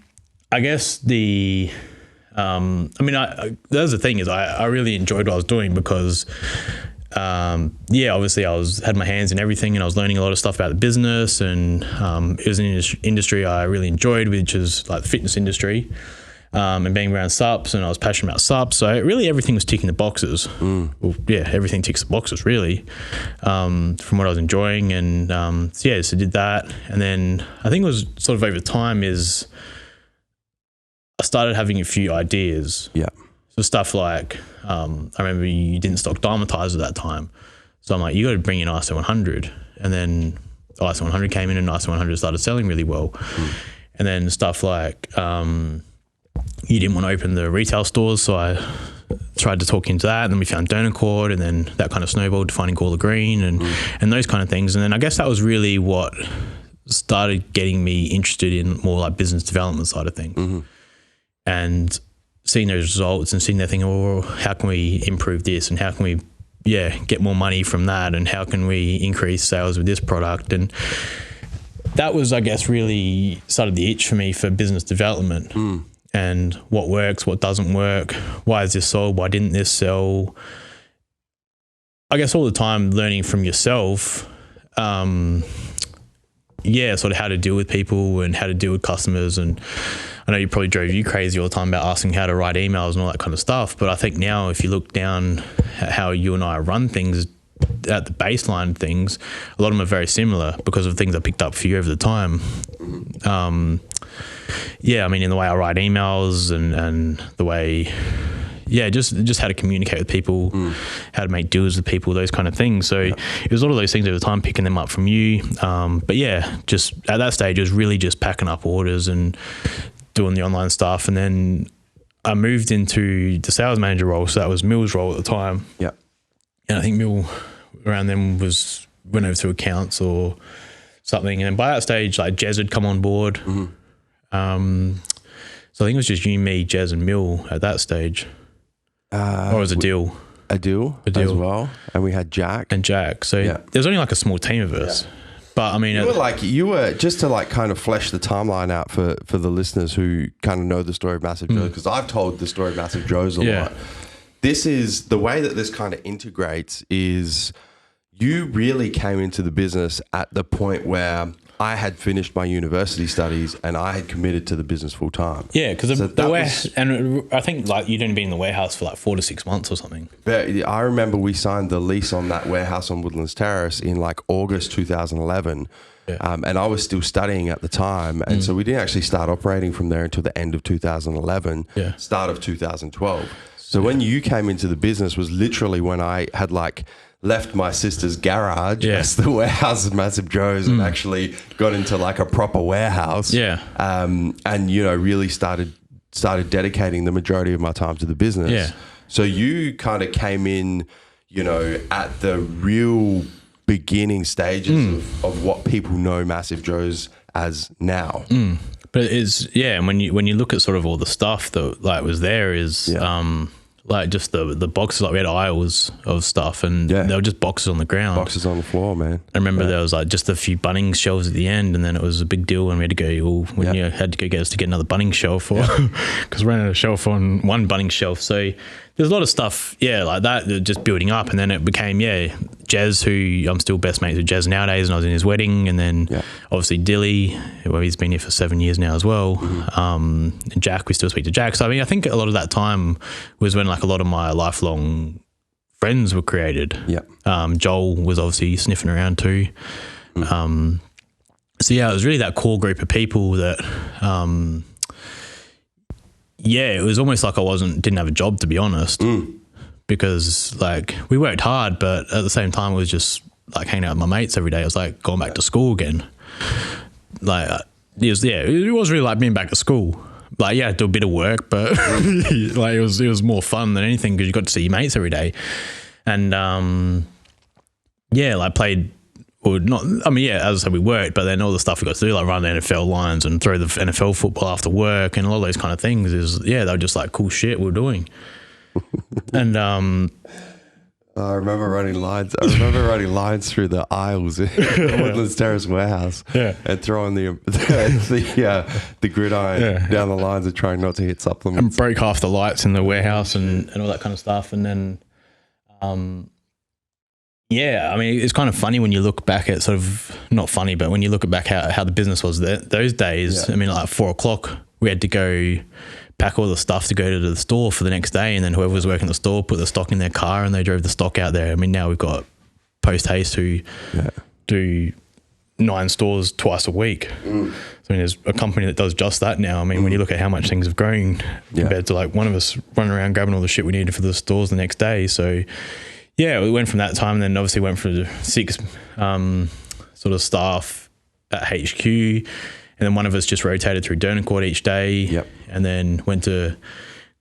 E: I guess that's the thing is I really enjoyed what I was doing because obviously I had my hands in everything, and I was learning a lot of stuff about the business, and it was an industry I really enjoyed, which is like the fitness industry, and being around sups, and I was passionate about sups. So really everything was ticking the boxes. Well, everything ticks the boxes really, from what I was enjoying. And so did that. And then I think it was sort of over time is I started having a few ideas. Yeah. So stuff like, I remember you didn't stock Dymatize at that time. So I'm like, you got to bring in ISO 100. And then ISO 100 came in, and ISO 100 started selling really well. And then stuff like, you didn't want to open the retail stores. So I tried to talk into that. And then we found Donor Cord, and then that kind of snowballed to finding Gawler Green and those kind of things. And then I guess that was really what started getting me interested in more like business development side of things. And seeing those results and seeing that thing, how can we improve this, and how can we, get more money from that, and how can we increase sales with this product? And that was, I guess, really started the itch for me for business development and what works, what doesn't work, why is this sold, why didn't this sell? I guess all the time learning from yourself, sort of how to deal with people and how to deal with customers. And I know you probably drove you crazy all the time about asking how to write emails and all that kind of stuff. But I think now if you look down at how you and I run things at the baseline things, a lot of them are very similar because of things I picked up for you over the time. In the way I write emails and the way, just how to communicate with people, how to make deals with people, those kind of things. So it was all of those things over time, picking them up from you. Just at that stage, it was really just packing up orders and doing the online stuff. And then I moved into the sales manager role. So that was Mill's role at the time. Yeah. And I think Mill around then went over to accounts or something. And then by that stage, like Jez had come on board. So I think it was just you, me, Jez and Mill at that stage. Or was it a deal?
D: Adil as well, and we had Jack.
E: So there's only like a small team of us. Yeah. But I mean,
D: you were just to like kind of flesh the timeline out for the listeners who kind of know the story of MassiveJoes, because I've told the story of MassiveJoes a lot. This is the way that this kind of integrates is you really came into the business at the point where I had finished my university studies and I had committed to the business full time.
E: Yeah, because and I think like you'd only been in the warehouse for like 4 to 6 months or something.
D: But I remember we signed the lease on that warehouse on Woodlands Terrace in like August 2011. Yeah. And I was still studying at the time. And so we didn't actually start operating from there until the end of 2011, start of 2012. So when you came into the business was literally when I had like left my sister's garage as the warehouse of MassiveJoes and actually got into like a proper warehouse.
E: Yeah.
D: And, you know, really started dedicating the majority of my time to the business.
E: Yeah.
D: So you kind of came in, you know, at the real beginning stages of what people know MassiveJoes as now.
E: But it is, and when you look at sort of all the stuff that like was there is, like just the boxes, like we had aisles of stuff and they were just boxes on the ground.
D: Boxes on the floor, man.
E: I remember there was like just a few Bunnings shelves at the end, and then it was a big deal when we had to go, you had to go get us to get another Bunnings shelf because we ran out of shelf on one Bunnings shelf. So there's a lot of stuff, like that just building up. And then it became, Jez, who I'm still best mates with Jez nowadays, and I was in his wedding. And then obviously Dilly, well, he's been here for 7 years now as well. And Jack, we still speak to Jack. So I mean, I think a lot of that time was when like a lot of my lifelong friends were created. Joel was obviously sniffing around too. So it was really that core group of people that, it was almost like I didn't have a job, to be honest, because like we worked hard, but at the same time it was just like hanging out with my mates every day. It was like going back to school again. Like it was really like being back at school. Like do a bit of work, but like it was more fun than anything because you got to see your mates every day, and like played. Or not, I mean, as I said, we worked, but then all the stuff we got to do, like run the NFL lines and throw the NFL football after work and all those kind of things is, they were just like cool shit we were doing. And
D: I remember running lines. I remember running lines through the aisles in the Woodlands Terrace warehouse and throwing the gridiron down the lines and trying not to hit supplements.
E: And break half the lights in the warehouse and all that kind of stuff. And then, I mean, it's kind of funny when you look back at sort of, not funny, but when you look back at how the business was those days. I mean, like 4 o'clock, we had to go pack all the stuff to go to the store for the next day. And then whoever was working the store put the stock in their car and they drove the stock out there. I mean, now we've got Post Haste who do 9 stores twice a week. So, I mean, there's a company that does just that now. I mean, when you look at how much things have grown compared to like one of us running around grabbing all the shit we needed for the stores the next day. So, we went from that time and then obviously went for 6 sort of staff at HQ. And then one of us just rotated through Dernancourt each day and then went to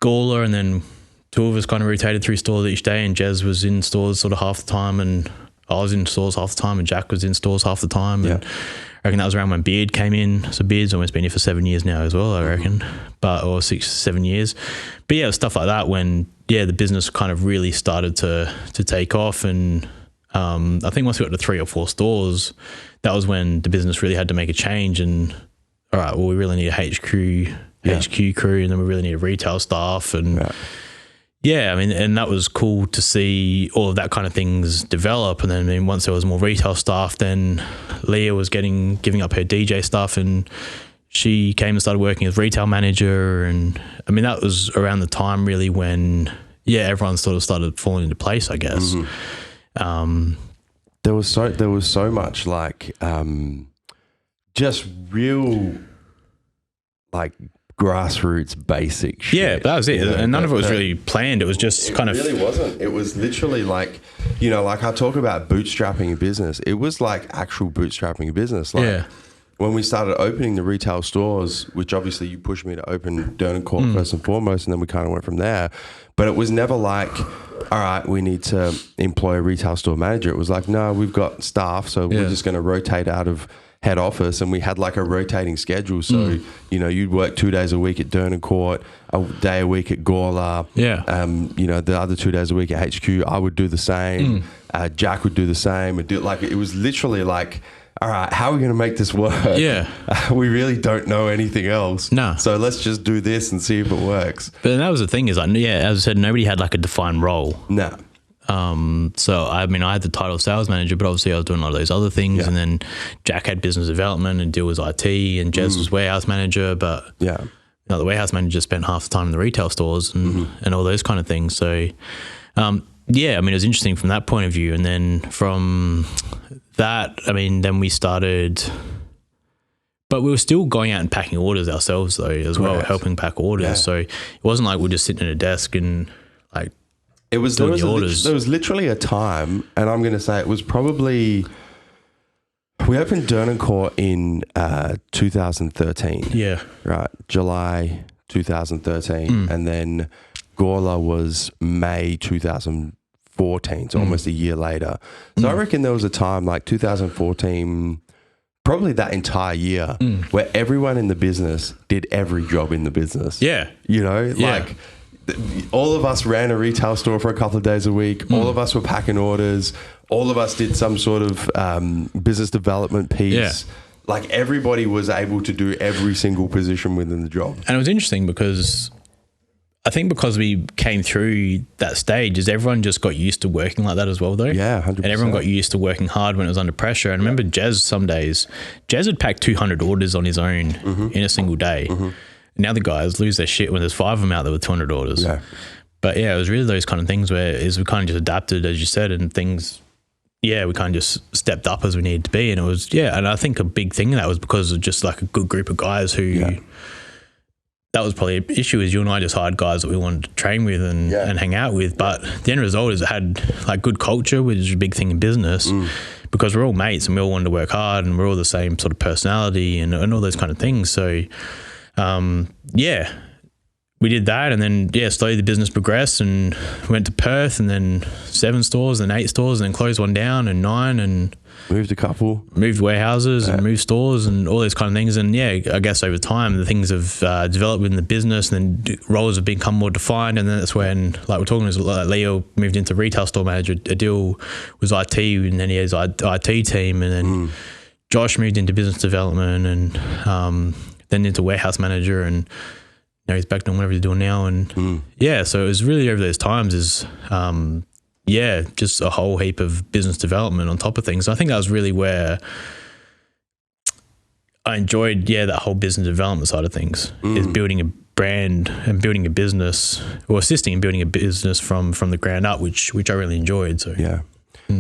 E: Gawler, and then 2 of us kind of rotated through stores each day, and Jez was in stores sort of half the time and I was in stores half the time and Jack was in stores half the time. And I reckon that was around when Beard came in. So Beard's almost been here for 7 years now as well, I reckon, or 6-7 years. But stuff like that when the business kind of really started to take off. And I think once we got to 3 or 4 stores, that was when the business really had to make a change. And all right, well, we really need a HQ crew, and then we really need a retail staff. And I mean, and that was cool to see all of that kind of things develop. And then, I mean, once there was more retail staff, then Leah was giving up her DJ stuff, and she came and started working as retail manager. And I mean, that was around the time really when, everyone sort of started falling into place, I guess.
D: There was so much like, just real like grassroots basic shit.
E: Yeah, that was it. And none of it was really planned. It was just kind of...
D: It really wasn't. It was literally like, like I talk about bootstrapping a business. It was like actual bootstrapping a business. Like when we started opening the retail stores, which obviously you pushed me to open Dernancourt first and foremost, and then we kind of went from there. But it was never like, all right, we need to employ a retail store manager. It was like, no, we've got staff, so we're just going to rotate out of head office, and we had like a rotating schedule. So, you know, you'd work 2 days a week at Dern Court, a day a week at Gawler.
E: Yeah.
D: You know, the other 2 days a week at HQ, I would do the same. Jack would do the same. It was literally like, all right, how are we going to make this work?
E: Yeah.
D: We really don't know anything else.
E: No.
D: So let's just do this and see if it works.
E: But that was the thing is like, yeah, as I said, nobody had like a defined role.
D: No.
E: So I mean, I had the title of sales manager, but obviously I was doing a lot of those other things.
D: Yeah.
E: And then Jack had business development and Dill was IT and Jez was warehouse manager. But
D: Yeah.
E: you know, the warehouse manager spent half the time in the retail stores and all those kind of things. So, yeah, I mean, it was interesting from that point of view. And then from that, I mean, then we started, but we were still going out and packing orders ourselves though, as well, helping pack orders.
D: Yeah.
E: So it wasn't like we're just sitting at a desk and like,
D: There was literally a time, and I'm going to say it was probably, we opened Dern Court in 2013.
E: Yeah.
D: Right. July 2013. And then Gawler was May 2014, so almost a year later. So I reckon there was a time like 2014, probably that entire year, where everyone in the business did every job in the business.
E: Yeah.
D: You know,
E: Yeah.
D: like all of us ran a retail store for a couple of days a week. All of us were packing orders. All of us did some sort of business development piece.
E: Yeah.
D: Like everybody was able to do every single position within the job.
E: And it was interesting because I think because we came through that stage is everyone just got used to working like that as well though.
D: Yeah, 100%.
E: And everyone got used to working hard when it was under pressure. And I remember Jez some days, Jez would pack 200 orders on his own in a single day. Now the guys lose their shit when there's 5 of them out there with 200 orders.
D: Yeah.
E: But yeah, it was really those kind of things where we kind of just adapted, as you said, and things, yeah, we kind of just stepped up as we needed to be. And it was, yeah, and I think a big thing of that was because of just like a good group of guys who, that was probably an issue is you and I just hired guys that we wanted to train with and hang out with. But the end result is it had like good culture, which is a big thing in business because we're all mates and we all wanted to work hard and we're all the same sort of personality and all those kind of things. So, yeah, we did that and then, yeah, slowly the business progressed and went to Perth and then 7 stores and 8 stores and then closed one down and 9 and
D: Moved a couple.
E: Moved warehouses and moved stores and all those kind of things. And yeah, I guess over time, the things have developed within the business and then roles have become more defined. And then that's when, like we're talking, like Leo moved into retail store manager, Adil was IT and then he has IT team and then Josh moved into business development and then into warehouse manager and now he's back doing whatever he's doing now. And yeah, so it was really over those times is, yeah, just a whole heap of business development on top of things. I think that was really where I enjoyed, that whole business development side of things is building a brand and building a business or assisting in building a business from the ground up, which I really enjoyed. So
D: yeah.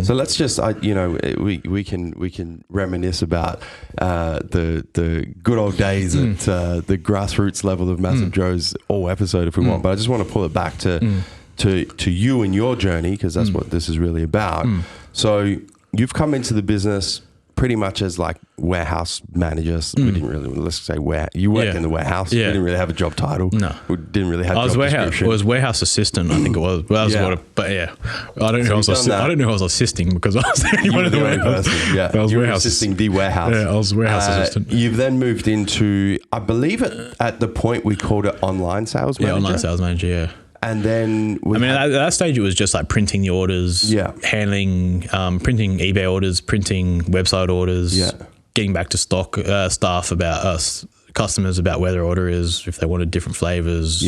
D: So let's just, we can reminisce about the good old days at the grassroots level of MassiveJoes all episode if we want. But I just want to pull it back to you and your journey because that's what this is really about. So you've come into the business pretty much as like warehouse managers. We didn't really, let's say you worked in the warehouse. You didn't really have a job title. No. We didn't really have a job description.
E: I was warehouse assistant, I think it was. Well, but yeah, I don't know who I was assisting because I was the only one in the warehouse.
D: Yeah,
E: I was
D: you were
E: warehouse
D: assisting the warehouse.
E: Yeah, I was warehouse assistant.
D: You've then moved into, I believe at the point we called it online sales manager.
E: Yeah, online sales manager, yeah.
D: And then
E: at that stage it was just like printing the orders, handling, printing eBay orders, printing website orders, getting back to stock staff about us, customers about where their order is, if they wanted different flavors,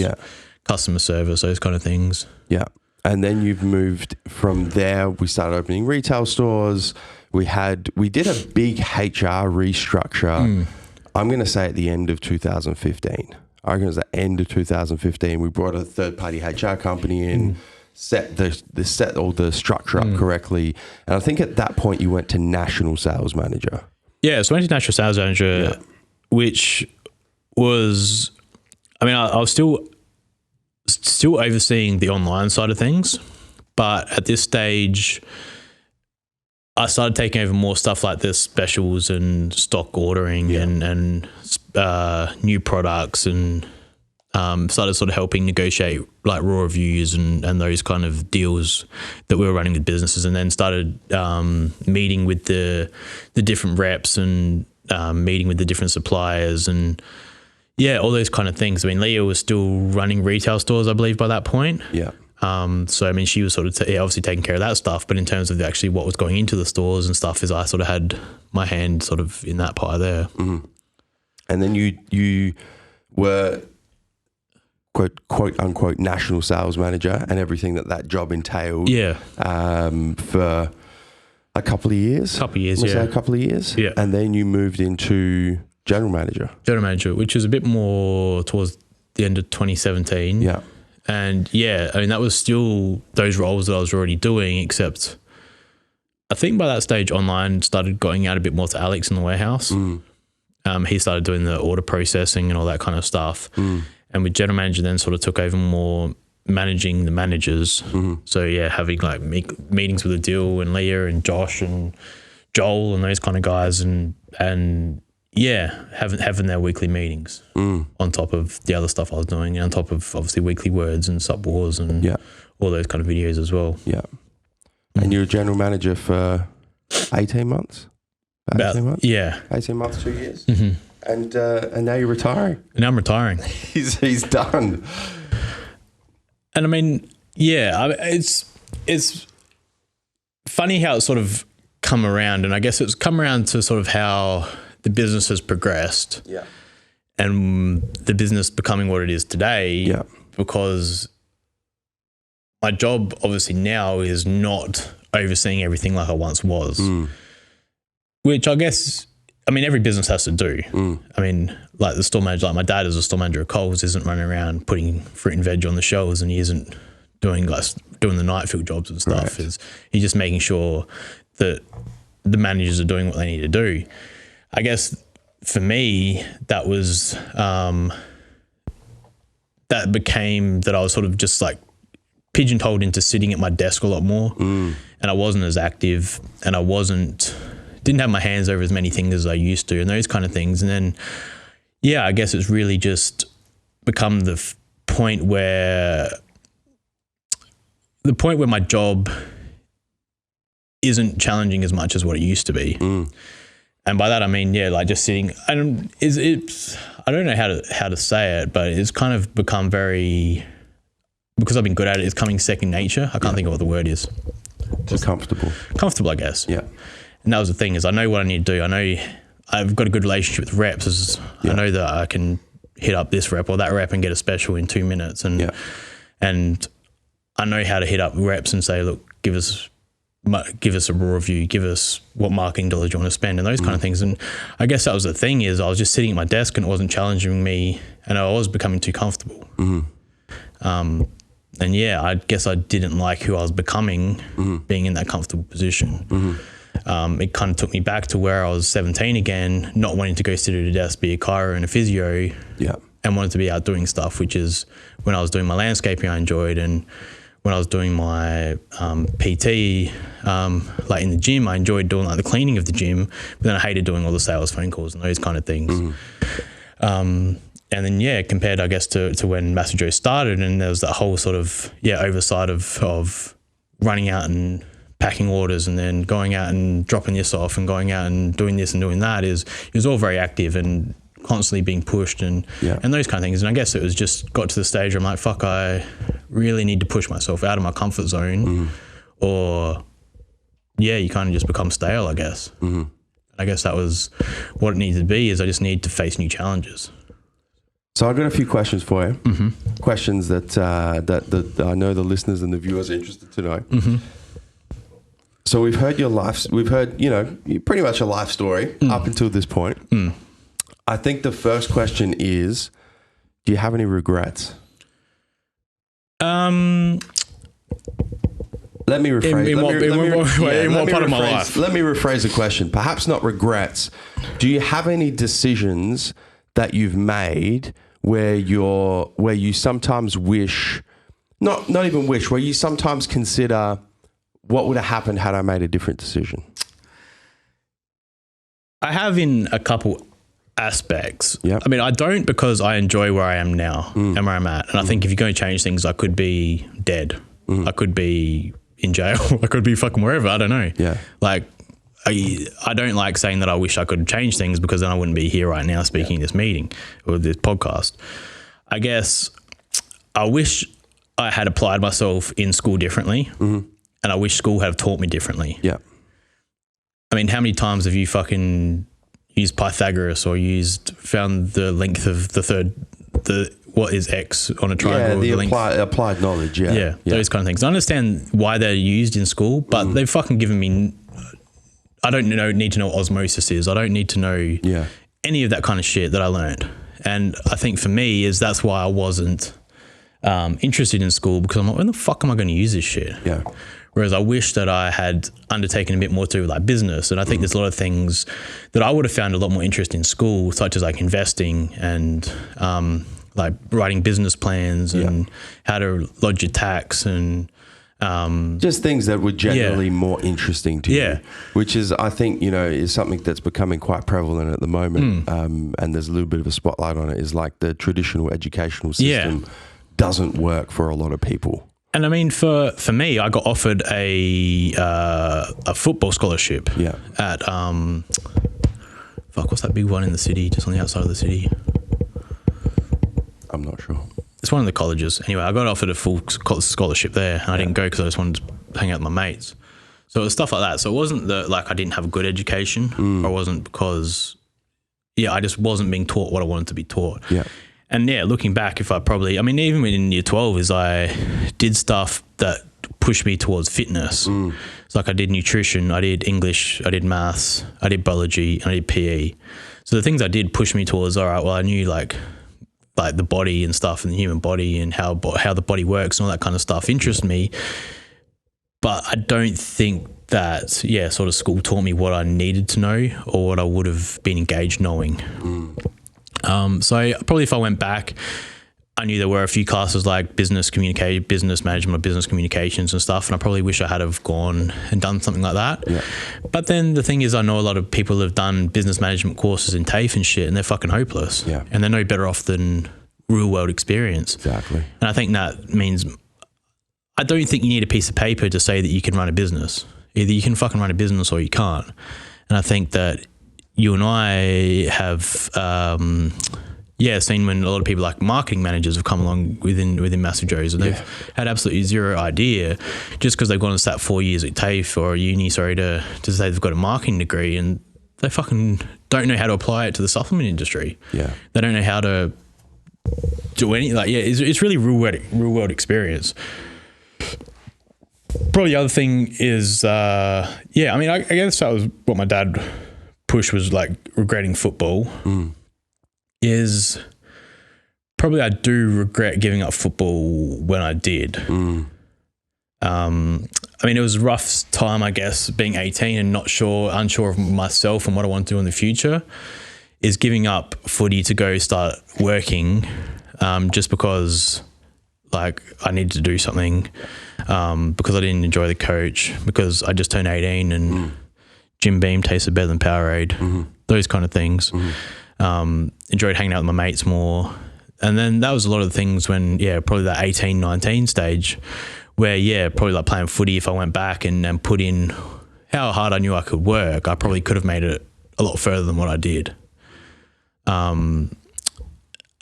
E: customer service, those kind of things. Yeah.
D: And then you've moved from there. We started opening retail stores. We did a big HR restructure. I'm going to say at the end of 2015. I reckon it was the end of 2015. We brought a third-party HR company in, set all the structure up correctly, and I think at that point you went to national sales manager.
E: Yeah, so I went to national sales manager, which was, I was still overseeing the online side of things, but at this stage, I started taking over more stuff like the specials and stock ordering and new products and started sort of helping negotiate like raw reviews and those kind of deals that we were running with businesses, and then started meeting with the different reps and meeting with the different suppliers and all those kind of things. I mean, Leah was still running retail stores, I believe, by that point.
D: Yeah.
E: So I mean, she was sort of obviously taking care of that stuff, but in terms of actually what was going into the stores and stuff, is I sort of had my hand sort of in that pie there.
D: Mm-hmm. And then you were quote unquote national sales manager and everything that job entailed.
E: Yeah.
D: For a couple of years.
E: A couple of years.
D: Yeah. And then you moved into general manager, which is
E: a bit more towards the end of 2017.
D: Yeah.
E: And I mean, that was still those roles that I was already doing, except I think by that stage online started going out a bit more to Alex in the warehouse. He started doing the order processing and all that kind of stuff. And with general manager then sort of took over more managing the managers. So having like meetings with Adil and Leah and Josh and Joel and those kind of guys and having their weekly meetings on top of the other stuff I was doing, and on top of obviously weekly words and sub wars and all those kind of videos as well. Yeah.
D: And you're a general manager for 18 months? About 18 months?
E: Yeah.
D: 18 months, 2 years? And now you're retiring?
E: And now I'm retiring.
D: He's done.
E: And I mean, it's funny how it's sort of come around, and I guess it's come around to sort of how the business has progressed. Yeah. And the business becoming what it is today. Yeah. Because my job obviously now is not overseeing everything like I once was. Which I guess, I mean, every business has to do. I mean, like the store manager, like my dad is a store manager at Coles, isn't running around putting fruit and veg on the shelves, and he isn't doing the night field jobs and stuff. Right. He's just making sure that the managers are doing what they need to do. I guess for me, that was, that became that I was sort of just like pigeonholed into sitting at my desk a lot more, and I wasn't as active, and I didn't have my hands over as many things as I used to, and those kind of things. And then, I guess it's really just become the point where my job isn't challenging as much as what it used to be. And by that I mean, like just sitting. And it's I don't know how to say it, but it's kind of become very, because I've been good at it, it's coming second nature. I can't think of what the word is.
D: Just comfortable.
E: Comfortable, I guess.
D: Yeah.
E: And that was the thing, is I know what I need to do. I know I've got a good relationship with reps. I know that I can hit up this rep or that rep and get a special in 2 minutes. And I know how to hit up reps and say, look, give us a raw review, give us what marketing dollars you want to spend, and those kind of things. And I guess that was the thing, is I was just sitting at my desk and it wasn't challenging me, and I was becoming too comfortable. And I guess I didn't like who I was becoming, being in that comfortable position. It kind of took me back to where I was 17 again, not wanting to go sit at a desk, be a chiro and a physio, and wanted to be out doing stuff, which is when I was doing my landscaping I enjoyed, and when I was doing my PT, like in the gym, I enjoyed doing like the cleaning of the gym, but then I hated doing all the sales phone calls and those kind of things. And then, compared, I guess, to when MassiveJoes started, and there was that whole sort of, oversight of running out and packing orders and then going out and dropping this off and going out and doing this and doing that, it was all very active and constantly being pushed and those kind of things. And I guess it was just got to the stage where I'm like, fuck, I really need to push myself out of my comfort zone, or you kind of just become stale, I guess. I guess that was what it needed to be, is I just need to face new challenges.
D: So I've got a few questions for you. Questions that I know the listeners and the viewers are interested to know. So we've heard your life. We've heard, pretty much a life story up until this point. I think the first question is, do you have any regrets? Let me rephrase.
E: In what part of my life?
D: Let me rephrase the question. Perhaps not regrets. Do you have any decisions that you've made where you sometimes wish, not even wish, where you sometimes consider, what would have happened had I made a different decision?
E: I have, in a couple aspects.
D: Yep.
E: I mean, I don't, because I enjoy where I am now and where I'm at. And I think if you're going to change things, I could be dead. I could be in jail. I could be fucking wherever. I don't know.
D: Yeah.
E: Like, I don't like saying that I wish I could change things, because then I wouldn't be here right now speaking in this meeting or this podcast. I guess I wish I had applied myself in school differently, and I wish school had taught me differently.
D: Yeah.
E: I mean, how many times have you fucking used Pythagoras or found the length of what is X on a triangle?
D: Yeah, the applied knowledge.
E: Yeah, those kind of things. I understand why they're used in school, but they've fucking given me. I don't need to know what osmosis is. I don't need to know any of that kind of shit that I learned. And I think for me that's why I wasn't interested in school, because I'm like, when the fuck am I going to use this shit?
D: Yeah.
E: Whereas I wish that I had undertaken a bit more to do with like business. And I think there's a lot of things that I would have found a lot more interest in school, such as like investing and like writing business plans and how to lodge your tax and
D: just things that were generally more interesting to you, which is, I think, is something that's becoming quite prevalent at the moment. And there's a little bit of a spotlight on it, is like the traditional educational system doesn't work for a lot of people.
E: And I mean, for me, I got offered a football scholarship at what's that big one in the city, just on the outside of the city?
D: I'm not sure.
E: It's one of the colleges. Anyway, I got offered a full scholarship there, and I didn't go because I just wanted to hang out with my mates. So it was stuff like that. So it wasn't that like I didn't have a good education, or it wasn't because, I just wasn't being taught what I wanted to be taught. Yeah. And looking back, even in year 12, is I did stuff that pushed me towards fitness. It's like I did nutrition, I did English, I did maths, I did biology, and I did PE. So the things I did pushed me towards, all right, well, I knew like the body and stuff, and the human body and how the body works and all that kind of stuff interested me. But I don't think that, sort of school taught me what I needed to know or what I would have been engaged knowing. So probably if I went back, I knew there were a few classes like business management or business communications and stuff, and I probably wish I had have gone and done something like that. Yeah. But then the thing is, I know a lot of people have done business management courses in TAFE and shit, and they're fucking hopeless. Yeah. And they're no better off than real world experience. Exactly. And I think that means I don't think you need a piece of paper to say that you can run a business. Either you can fucking run a business or you can't. And I think that you and I have, seen when a lot of people like marketing managers have come along within MassiveJoes, and they've had absolutely zero idea, just because they've gone and sat 4 years at TAFE or uni, to say they've got a marketing degree, and they fucking don't know how to apply it to the supplement industry. Yeah, they don't know how to do any it's really real world experience. Probably the other thing is, I guess that was what my dad push was like regretting football. Is probably I do regret giving up football when I did. It was a rough time, I guess, being 18 and unsure of myself and what I want to do in the future, is giving up footy to go start working, just because like I needed to do something, because I didn't enjoy the coach, because I just turned 18 and Jim Beam tasted better than Powerade, those kind of things. Enjoyed hanging out with my mates more. And then that was a lot of the things when, probably that 18, 19 stage where, probably like playing footy, if I went back and put in how hard I knew I could work, I probably could have made it a lot further than what I did.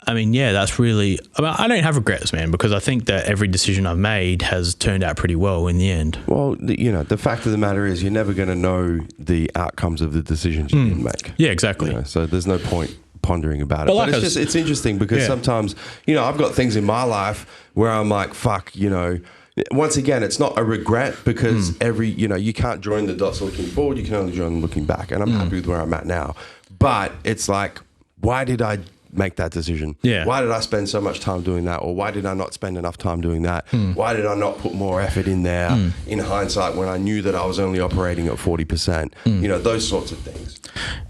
E: That's really, I don't have regrets, man, because I think that every decision I've made has turned out pretty well in the end. Well,
D: the fact of the matter is you're never going to know the outcomes of the decisions you didn't make.
E: Yeah, exactly.
D: So there's no point pondering about it. But it's interesting because sometimes, I've got things in my life where I'm like, fuck, once again, it's not a regret, because you can't join the dots looking forward, you can only join them looking back. And I'm happy with where I'm at now. But it's like, why did I make that decision? Yeah. Why did I spend so much time doing that? Or why did I not spend enough time doing that? Why did I not put more effort in there in hindsight when I knew that I was only operating at 40%? Those sorts of things.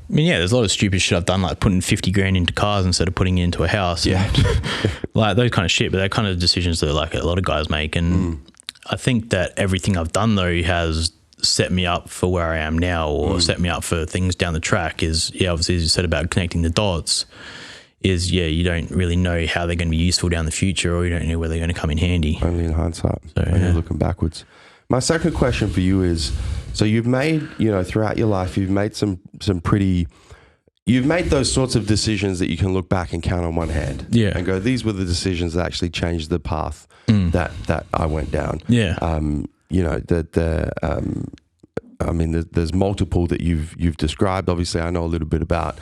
E: There's a lot of stupid shit I've done, like putting 50 grand into cars instead of putting it into a house. Yeah. Like those kind of shit, but they're kind of decisions that like a lot of guys make. And I think that everything I've done though has set me up for where I am now, or set me up for things down the track. Is obviously, as you said about connecting the dots, is you don't really know how they're going to be useful down the future, or you don't know where they're going to come in handy.
D: Only in hindsight, only looking backwards. My second question for you is, So you've made, throughout your life, you've made you've made those sorts of decisions that you can look back and count on one hand.
E: Yeah.
D: And go, these were the decisions that actually changed the path that I went down.
E: Yeah.
D: There's multiple that you've described. Obviously, I know a little bit about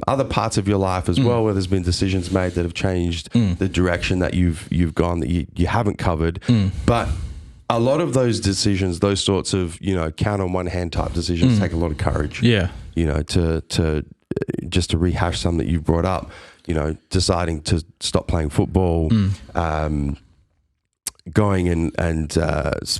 D: other parts of your life as well, where there's been decisions made that have changed the direction that you've gone that you haven't covered. But a lot of those decisions, those sorts of count on one hand type decisions, take a lot of courage.
E: Yeah.
D: To just to rehash some that you've brought up. Deciding to stop playing football. Going and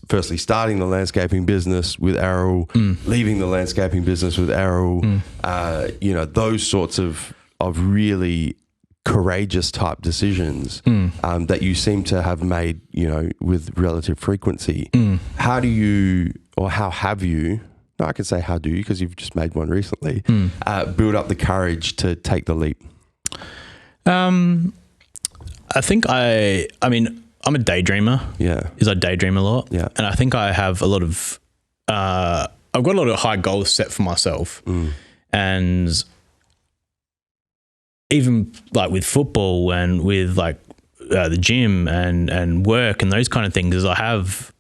D: firstly starting the landscaping business with Errol, leaving the landscaping business with Errol, those sorts of really courageous type decisions that you seem to have made, with relative frequency. How have you, no, I can say how do you, because you've just made one recently, build up the courage to take the leap?
E: I think I'm a daydreamer.
D: Yeah.
E: Because I daydream a lot.
D: Yeah.
E: And I think I have a lot of, I've got a lot of high goals set for myself. And even like with football and with like the gym and work and those kind of things, is I have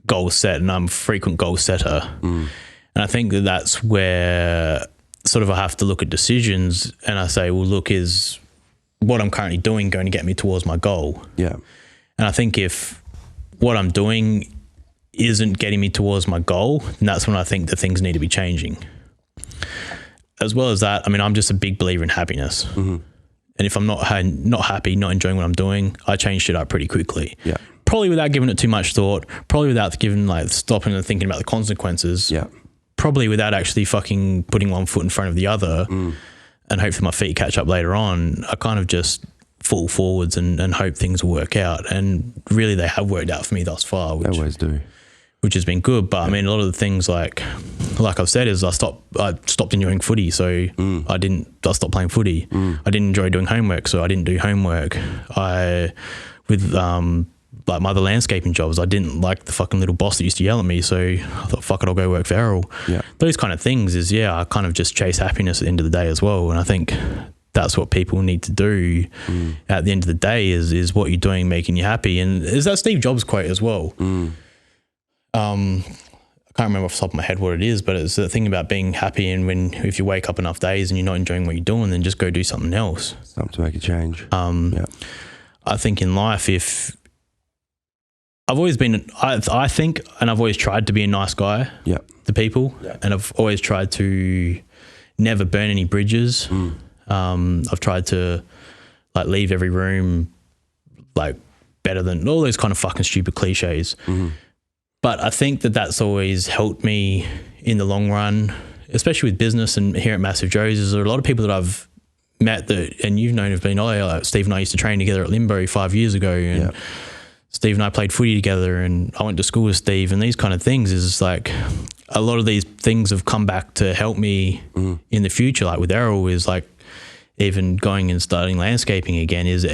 E: goals set and I'm a frequent goal setter. And I think that's where sort of I have to look at decisions and I say, well, look, is what I'm currently doing going to get me towards my goal?
D: Yeah.
E: And I think if what I'm doing isn't getting me towards my goal, then that's when I think that things need to be changing. As well as that, I'm just a big believer in happiness. And if I'm not happy, not enjoying what I'm doing, I change shit up pretty quickly.
D: Yeah.
E: Probably without giving it too much thought, probably without stopping and thinking about the consequences.
D: Yeah.
E: Probably without actually fucking putting one foot in front of the other and hopefully my feet catch up later on. I kind of just fall forwards and hope things will work out. And really they have worked out for me thus far.
D: They always do.
E: Which has been good. But a lot of the things like I've said is I stopped enjoying footy. So I stopped playing footy. I didn't enjoy doing homework. So I didn't do homework. With my other landscaping jobs, I didn't like the fucking little boss that used to yell at me. So I thought, fuck it, I'll go work for Errol.
D: Yeah.
E: Those kind of things is, I kind of just chase happiness at the end of the day as well. And I think that's what people need to do at the end of the day is what you're doing making you happy. And is that Steve Jobs quote as well? I can't remember off the top of my head what it is, but it's the thing about being happy. And if you wake up enough days and you're not enjoying what you're doing, then just go do something else.
D: Something to make a change.
E: I think in life, if I've always been, I think, and I've always tried to be a nice guy to people, and I've always tried to never burn any bridges. I've tried to leave every room better than all those kind of fucking stupid cliches. But I think that's always helped me in the long run, especially with business and here at MassiveJoes. Is there are a lot of people that I've met and you've known have been, Steve and I used to train together at Limbo 5 years ago, and Steve and I played footy together, and I went to school with Steve, and these kind of things is a lot of these things have come back to help me in the future. Like with Errol is even going and starting landscaping again is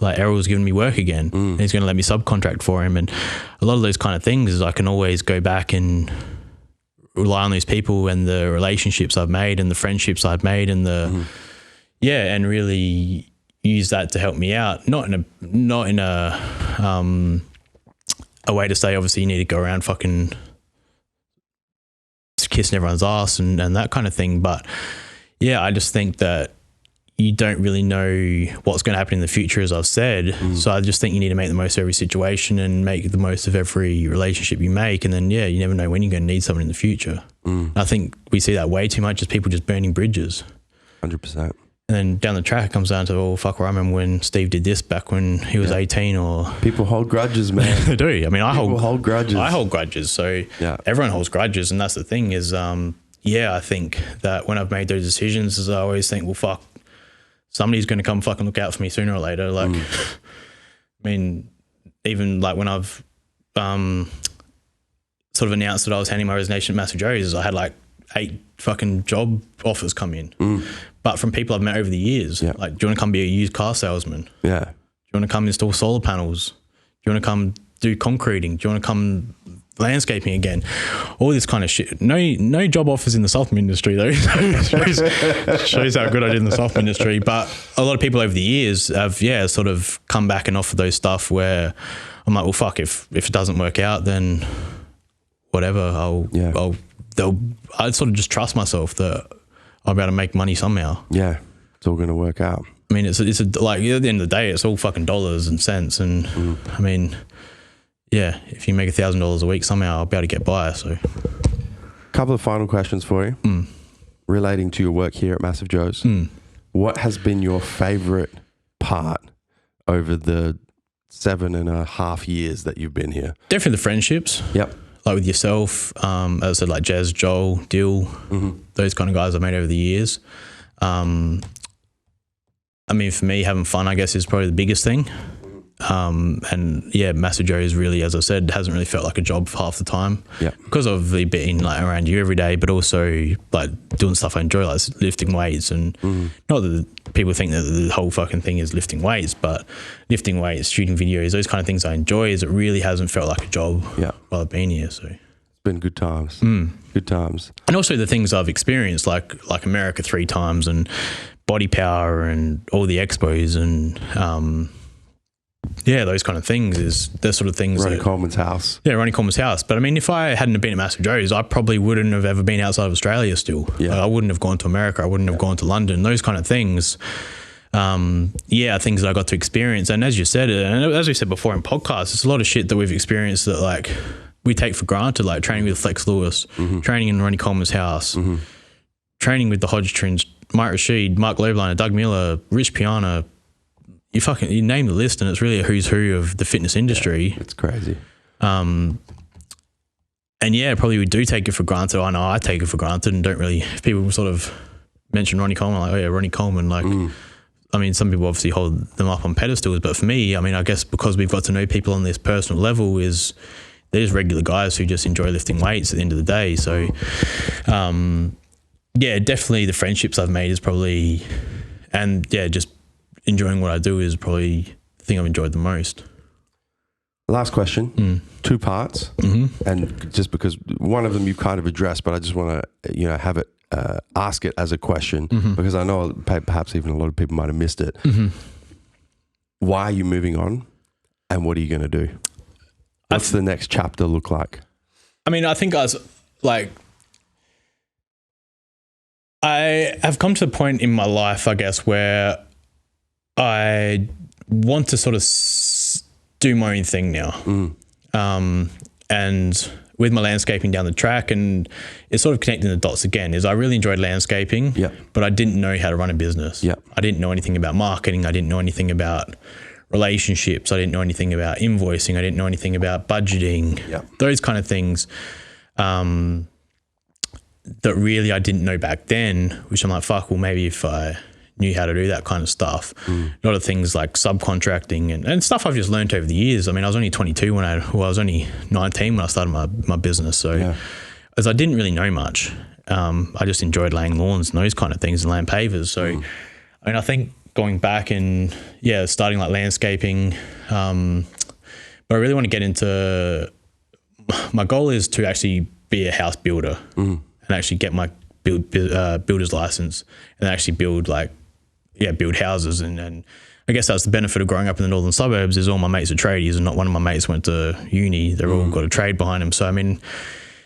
E: Errol's giving me work again. And he's going to let me subcontract for him. And a lot of those kind of things is I can always go back and rely on those people and the relationships I've made and the friendships I've made and and really use that to help me out. Not in a way to say, obviously you need to go around fucking kissing everyone's ass and that kind of thing. But I just think that you don't really know what's going to happen in the future, as I've said. So I just think you need to make the most of every situation and make the most of every relationship you make. And then, you never know when you're going to need someone in the future. I think we see that way too much as people just burning bridges.
D: 100%.
E: And then down the track it comes down to, I remember when Steve did this back when he was 18 or...
D: People hold grudges, man.
E: They do. I
D: hold grudges.
E: I hold grudges. So everyone holds grudges. And that's the thing is, I think that when I've made those decisions is I always think, well, fuck, somebody's going to come fucking look out for me sooner or later. Even when I've sort of announced that I was handing my resignation at MassiveJoes, I had 8 fucking job offers come in. But from people I've met over the years. Do you want to come be a used car salesman? Yeah. Do you want to come install solar panels? Do you want to come do concreting? Do you want to come landscaping again, all this kind of shit. No job offers in the supplement industry though. shows how good I did in the supplement industry. But a lot of people over the years have sort of come back and offered those stuff where I'm like, well, fuck, if it doesn't work out, then whatever. I'd sort of just trust myself that I'll be able to make money somehow.
D: Yeah, it's all going to work out.
E: I mean, it's like at the end of the day, it's all fucking dollars and cents, and I mean, yeah, if you make $1,000 a week somehow, I'll be able to get by. So,
D: couple of final questions for you relating to your work here at MassiveJoes. What has been your favorite part over the 7.5 years that you've been here?
E: Definitely the friendships.
D: Yep.
E: Like with yourself, as I said, like Jez, Joel, Dill, those kind of guys I've made over the years. I mean, for me, having fun, I guess, is probably the biggest thing. And yeah, MassiveJoes really, as I said, hasn't really felt like a job for half the time.
D: Yeah.
E: Because of the being like around you every day, but also like doing stuff I enjoy, like lifting weights. And not that people think that the whole fucking thing is lifting weights, but lifting weights, shooting videos, those kind of things I enjoy, is it really hasn't felt like a job while I've been here. So it's
D: been good times. Good times.
E: And also the things I've experienced, like America 3 times and Body Power and all the expos and those kind of things they're sort of things.
D: Ronnie Coleman's house.
E: Yeah, Ronnie Coleman's house. But I mean, if I hadn't have been at MassiveJoes, I probably wouldn't have ever been outside of Australia still.
D: Yeah.
E: Like, I wouldn't have gone to America. I wouldn't have gone to London. Those kind of things. Things that I got to experience. And as you said, and as we said before in podcasts, it's a lot of shit that we've experienced that like we take for granted, like training with Flex Lewis, training in Ronnie Coleman's house, training with the Hodge Twins, Mike Rashid, Mark Loeblein, Doug Miller, Rich Piana. You name the list, and it's really a who's who of the fitness industry.
D: Yeah, it's crazy.
E: And yeah, probably we do take it for granted. I know I take it for granted and don't really. If people sort of mention Ronnie Coleman, like, oh yeah, Ronnie Coleman, like. I mean, some people obviously hold them up on pedestals, but for me, I mean, I guess because we've got to know people on this personal level, is there's regular guys who just enjoy lifting weights at the end of the day. So, definitely the friendships I've made is probably, and yeah, just enjoying what I do is probably the thing I've enjoyed the most.
D: Last question, 2 parts, and just because one of them you've kind of addressed, but I just want to, have it, ask it as a question because I know perhaps even a lot of people might have missed it. Why are you moving on, and what are you going to do? What's the next chapter look like?
E: I mean, I think I have come to a point in my life, I guess, where I want to sort of do my own thing now. And with my landscaping down the track, and it's sort of connecting the dots again, is I really enjoyed landscaping, but I didn't know how to run a business. I didn't know anything about marketing. I didn't know anything about relationships. I didn't know anything about invoicing. I didn't know anything about budgeting, those kind of things that really I didn't know back then, which I'm like, fuck, well, maybe if I knew how to do that kind of stuff. A lot of things like subcontracting and stuff I've just learned over the years. I mean, I was only 22 I was only 19 when I started my business. So as I didn't really know much, I just enjoyed laying lawns and those kind of things and laying pavers. So, I mean, I think going back and starting like landscaping, but I really want to get into, my goal is to actually be a house builder and actually get my builder's license and actually build houses. And I guess that's the benefit of growing up in the northern suburbs, is all my mates are tradies and not one of my mates went to uni. They're all got a trade behind them. So, I mean,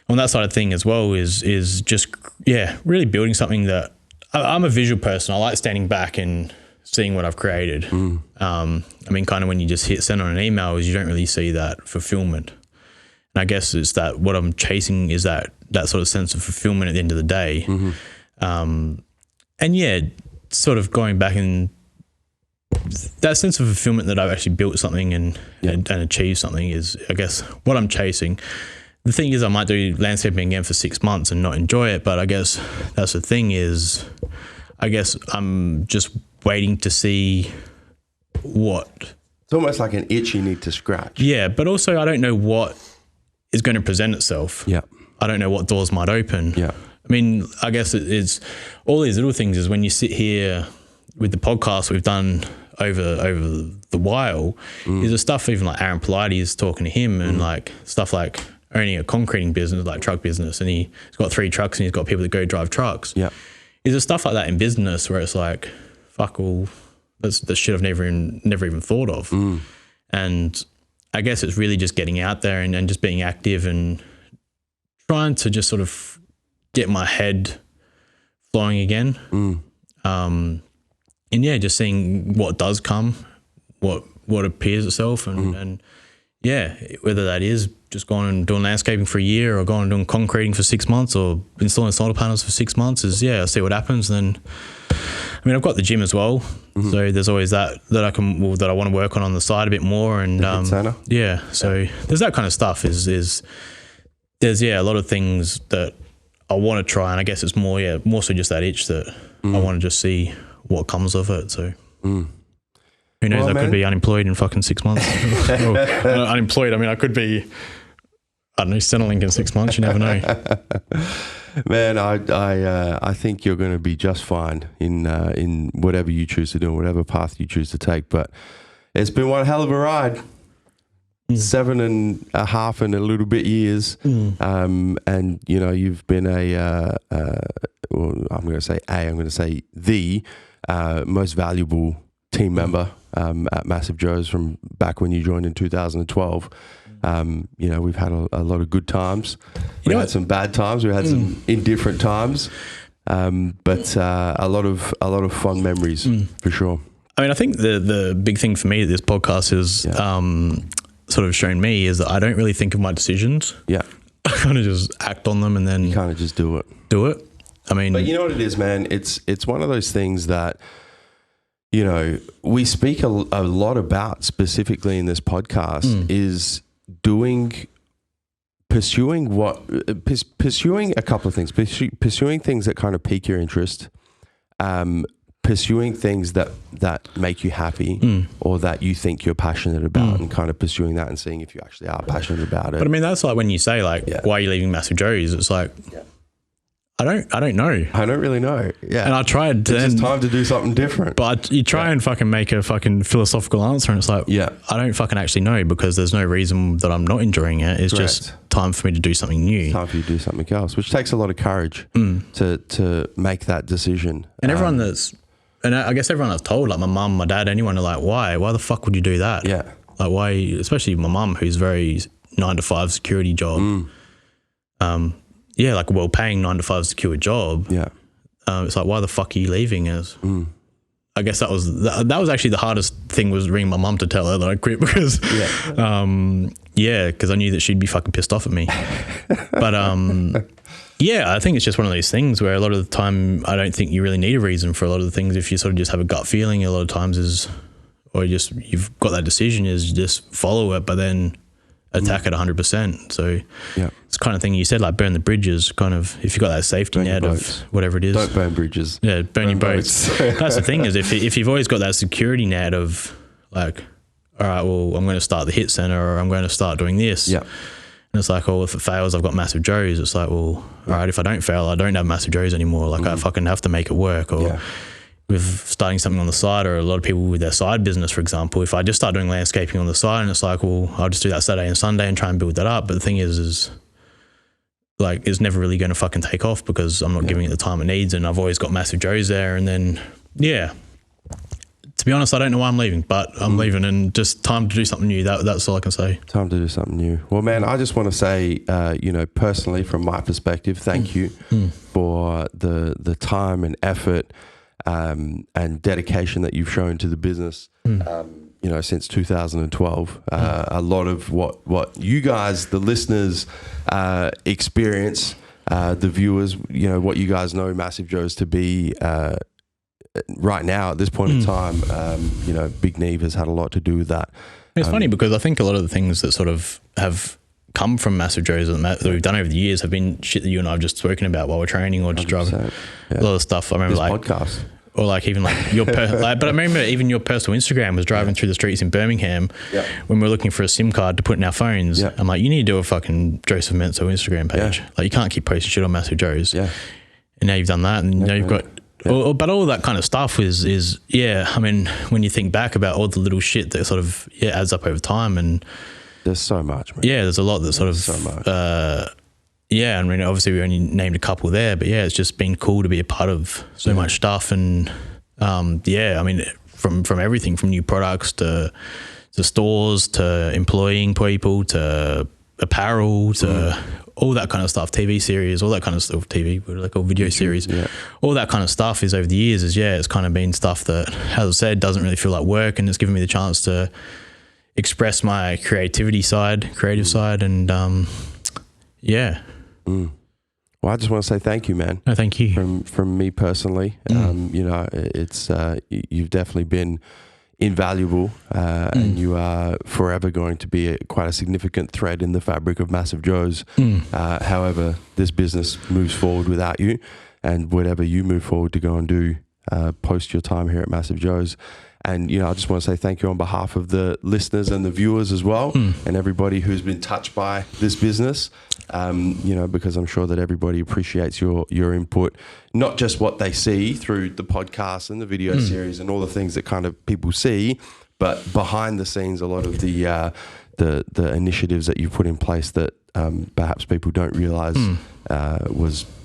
E: on that side of thing as well is just, really building something that I'm a visual person. I like standing back and seeing what I've created. I mean, kind of when you just hit send on an email, is you don't really see that fulfillment. And I guess it's that what I'm chasing is that sort of sense of fulfillment at the end of the day. Sort of going back and that sense of fulfillment that I've actually built something and achieved something is, I guess, what I'm chasing. The thing is, I might do landscaping again for 6 months and not enjoy it, but I guess that's the thing is, I guess I'm just waiting to see what.
D: It's almost like an itch you need to scratch.
E: Yeah, but also I don't know what is going to present itself. I don't know what doors might open. I mean, I guess it's all these little things is when you sit here with the podcast we've done over the while, is the stuff even like Aaron Pilates talking to him and like stuff like owning a concreting business, like truck business, and he's got 3 trucks and he's got people that go drive trucks.
D: Yeah.
E: Is there stuff like that in business where it's like, fuck, well, that's the shit I've never even thought of. And I guess it's really just getting out there and just being active and trying to just sort of get my head flowing again. And yeah, just seeing what does come, what appears itself, and yeah, whether that is just going and doing landscaping for a year or going and doing concreting for 6 months or installing solar panels for 6 months is, yeah, I'll see what happens. Then, I mean, I've got the gym as well. So there's always that I want to work on the side a bit more. And yeah, so there's that kind of stuff there's a lot of things that I want to try. And I guess it's more so just that itch that I want to just see what comes of it. So who knows? I could be unemployed in fucking 6 months. Or, unemployed. I mean, I could be, I don't know, Centrelink in 6 months. You never know.
D: Man, I think you're going to be just fine in whatever you choose to do, whatever path you choose to take. But it's been one hell of a ride. 7.5 and a little bit years. And, you know, you've been I'm going to say the most valuable team member at MassiveJoes from back when you joined in 2012. You know, we've had a lot of good times. We had some bad times. We had some indifferent times, but a lot of fun memories for sure.
E: I mean, I think the big thing for me that this podcast has sort of shown me is that I don't really think of my decisions. Yeah, I kind of just act on them and then
D: kind of just do it.
E: I mean,
D: but you know what it is, man. It's one of those things that, you know, we speak a lot about specifically in this podcast is pursuing a couple of things, pursuing things that kind of pique your interest, pursuing things that make you happy or that you think you're passionate about, and kind of pursuing that and seeing if you actually are passionate about it.
E: But I mean, that's like when you say like, why are you leaving MassiveJoes? It's like, I don't know.
D: I don't really know. Yeah.
E: And I tried to.
D: It's just time to do something different.
E: But you try and fucking make a fucking philosophical answer, and it's like, I don't fucking actually know, because there's no reason that I'm not enjoying it. It's just time for me to do something new.
D: Time for you to do something else, which takes a lot of courage to make that decision.
E: And and I guess everyone that's told, like my mum, my dad, anyone, are like, why the fuck would you do that?
D: Yeah.
E: Like why, especially my mum, who's very 9-to-5 security job. Yeah, like a well-paying 9-to-5 secure job. Yeah, it's like, why the fuck are you leaving us? I guess that was actually the hardest thing, was ringing my mum to tell her that I quit, because because I knew that she'd be fucking pissed off at me. But I think it's just one of those things where a lot of the time I don't think you really need a reason for a lot of the things. If you sort of just have a gut feeling, a lot of times you've got that decision, is just follow it, but then attack it 100%. So it's the kind of thing you said, like burn the bridges, kind of, if you've got that safety net of whatever it is.
D: Don't burn bridges.
E: Yeah, burn your boats. That's the thing, is if you've always got that security net of like, all right, well, I'm going to start the hit center, or I'm going to start doing this. Yeah. And it's like, oh, if it fails, I've got MassiveJoes. It's like, well, all right, if I don't fail, I don't have MassiveJoes anymore. Like I fucking have to make it work. Or with starting something on the side, or a lot of people with their side business, for example, if I just start doing landscaping on the side, and it's like, well, I'll just do that Saturday and Sunday and try and build that up. But the thing is like, it's never really going to fucking take off, because I'm not giving it the time it needs, and I've always got MassiveJoes there. And then, to be honest, I don't know why I'm leaving, but I'm leaving, and just time to do something new. That's all I can say. Time to do something new.
D: Well, man, I just want to say, personally, from my perspective, thank you for the time and effort and dedication that you've shown to the business, since 2012. A lot of what you guys, the listeners, experience, the viewers, what you guys know MassiveJoes to be right now at this point in time, Big Neve has had a lot to do with that.
E: It's funny, because I think a lot of the things that sort of have come from MassiveJoes that we've done over the years have been shit that you and I have just spoken about while we're training, or just driving. A lot of stuff. I remember, this podcast. Or like even like your, but I remember even your personal Instagram was driving through the streets in Birmingham when we were looking for a SIM card to put in our phones. I'm like, you need to do a fucking Joseph Mencel Instagram page. Like you can't keep posting shit on MassiveJoes. And now you've done that, and now you've got. But all that kind of stuff is I mean, when you think back about all the little shit that sort of adds up over time, and
D: There's so much, man.
E: Yeah, there's a lot that sort of
D: So much.
E: Yeah, I mean, obviously we only named a couple there, but yeah, it's just been cool to be a part of so much stuff. And yeah, I mean, from everything from new products to stores to employing people to apparel to all that kind of stuff, TV series, all that kind of stuff, TV, what do they call video series, all that kind of stuff is over the years it's kind of been stuff that, as I said, doesn't really feel like work, and it's given me the chance to express my creative side, and yeah.
D: Well, I just want to say thank you, man.
E: No, thank you.
D: From me personally, you know, it's you've definitely been invaluable, and you are forever going to be quite a significant thread in the fabric of MassiveJoes. However, this business moves forward without you, and whatever you move forward to go and do post your time here at MassiveJoes. And, you know, I just want to say thank you on behalf of the listeners and the viewers as well, and everybody who's been touched by this business, you know, because I'm sure that everybody appreciates your input, not just what they see through the podcast and the video series and all the things that kind of people see, but behind the scenes, a lot of the initiatives that you've put in place that perhaps people don't realize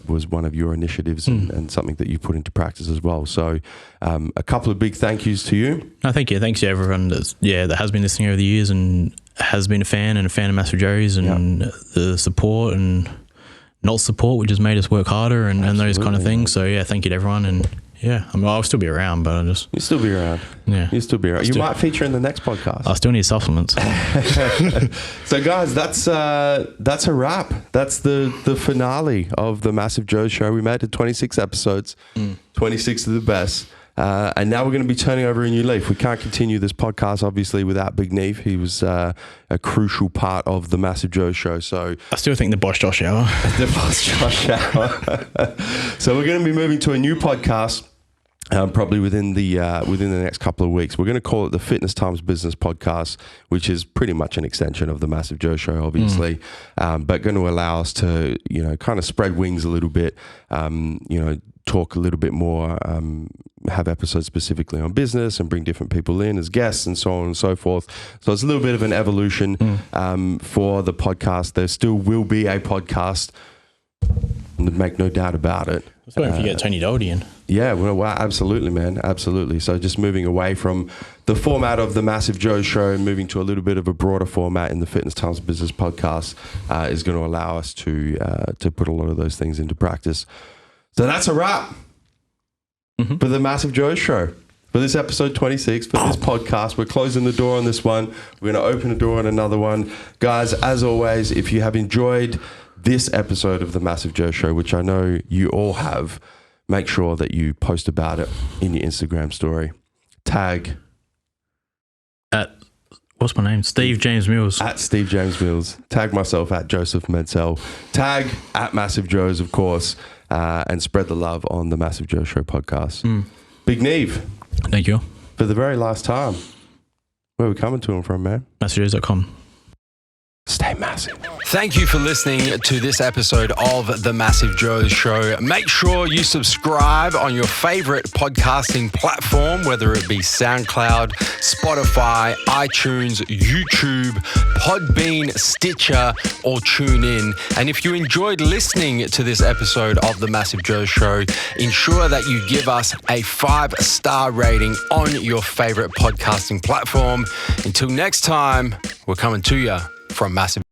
D: was one of your initiatives and something that you put into practice as well. So a couple of big thank yous to you.
E: No, thank you. Thanks to everyone that has been listening over the years and has been a fan of MassiveJoes, and the support and not support, which has made us work harder and those kind of things. So yeah, thank you to everyone. And yeah, I mean, I'll still be around, but you'll
D: still be around.
E: Yeah.
D: You'll still be around. You might feature in the next podcast.
E: I still need supplements.
D: So guys, that's a wrap. That's the finale of the MassiveJoes Show. We made it 26 episodes, 26 of the best. And now we're going to be turning over a new leaf. We can't continue this podcast, obviously, without Big Neve. He was a crucial part of the MassiveJoes Show. So
E: I still think the Bosch Josh Hour.
D: The Bosch Josh Hour. So we're going to be moving to a new podcast. Probably within the next couple of weeks. We're going to call it the Fitness Times Business Podcast, which is pretty much an extension of the MassiveJoes Show, obviously, but going to allow us to, you know, kind of spread wings a little bit, you know, talk a little bit more, have episodes specifically on business and bring different people in as guests and so on and so forth. So it's a little bit of an evolution for the podcast. There still will be a podcast, make no doubt about it.
E: I was waiting for you to get Tony Doherty in.
D: Yeah, well, absolutely, man. Absolutely. So just moving away from the format of the MassiveJoes Show and moving to a little bit of a broader format in the Fitness Times Business Podcast is going to allow us to put a lot of those things into practice. So that's a wrap for the MassiveJoes Show. For this episode 26, for this podcast, we're closing the door on this one. We're going to open the door on another one. Guys, as always, if you have enjoyed this episode of the MassiveJoes Show, which I know you all have, make sure that you post about it in your Instagram story. Tag
E: at, what's my name? Steve James Mills.
D: At Steve James Mills. Tag myself at Joseph Mencel. Tag at MassiveJoes, of course, and spread the love on the MassiveJoes Show podcast. Big Neve.
E: Thank you.
D: For the very last time, where are we coming to him from, man?
E: MassiveJoes.com.
D: Stay massive.
F: Thank you for listening to this episode of the MassiveJoes Show. Make sure you subscribe on your favorite podcasting platform, whether it be SoundCloud, Spotify, iTunes, YouTube, Podbean, Stitcher, or TuneIn. And if you enjoyed listening to this episode of the MassiveJoes Show, ensure that you give us a 5-star rating on your favorite podcasting platform. Until next time, we're coming to you from Massive.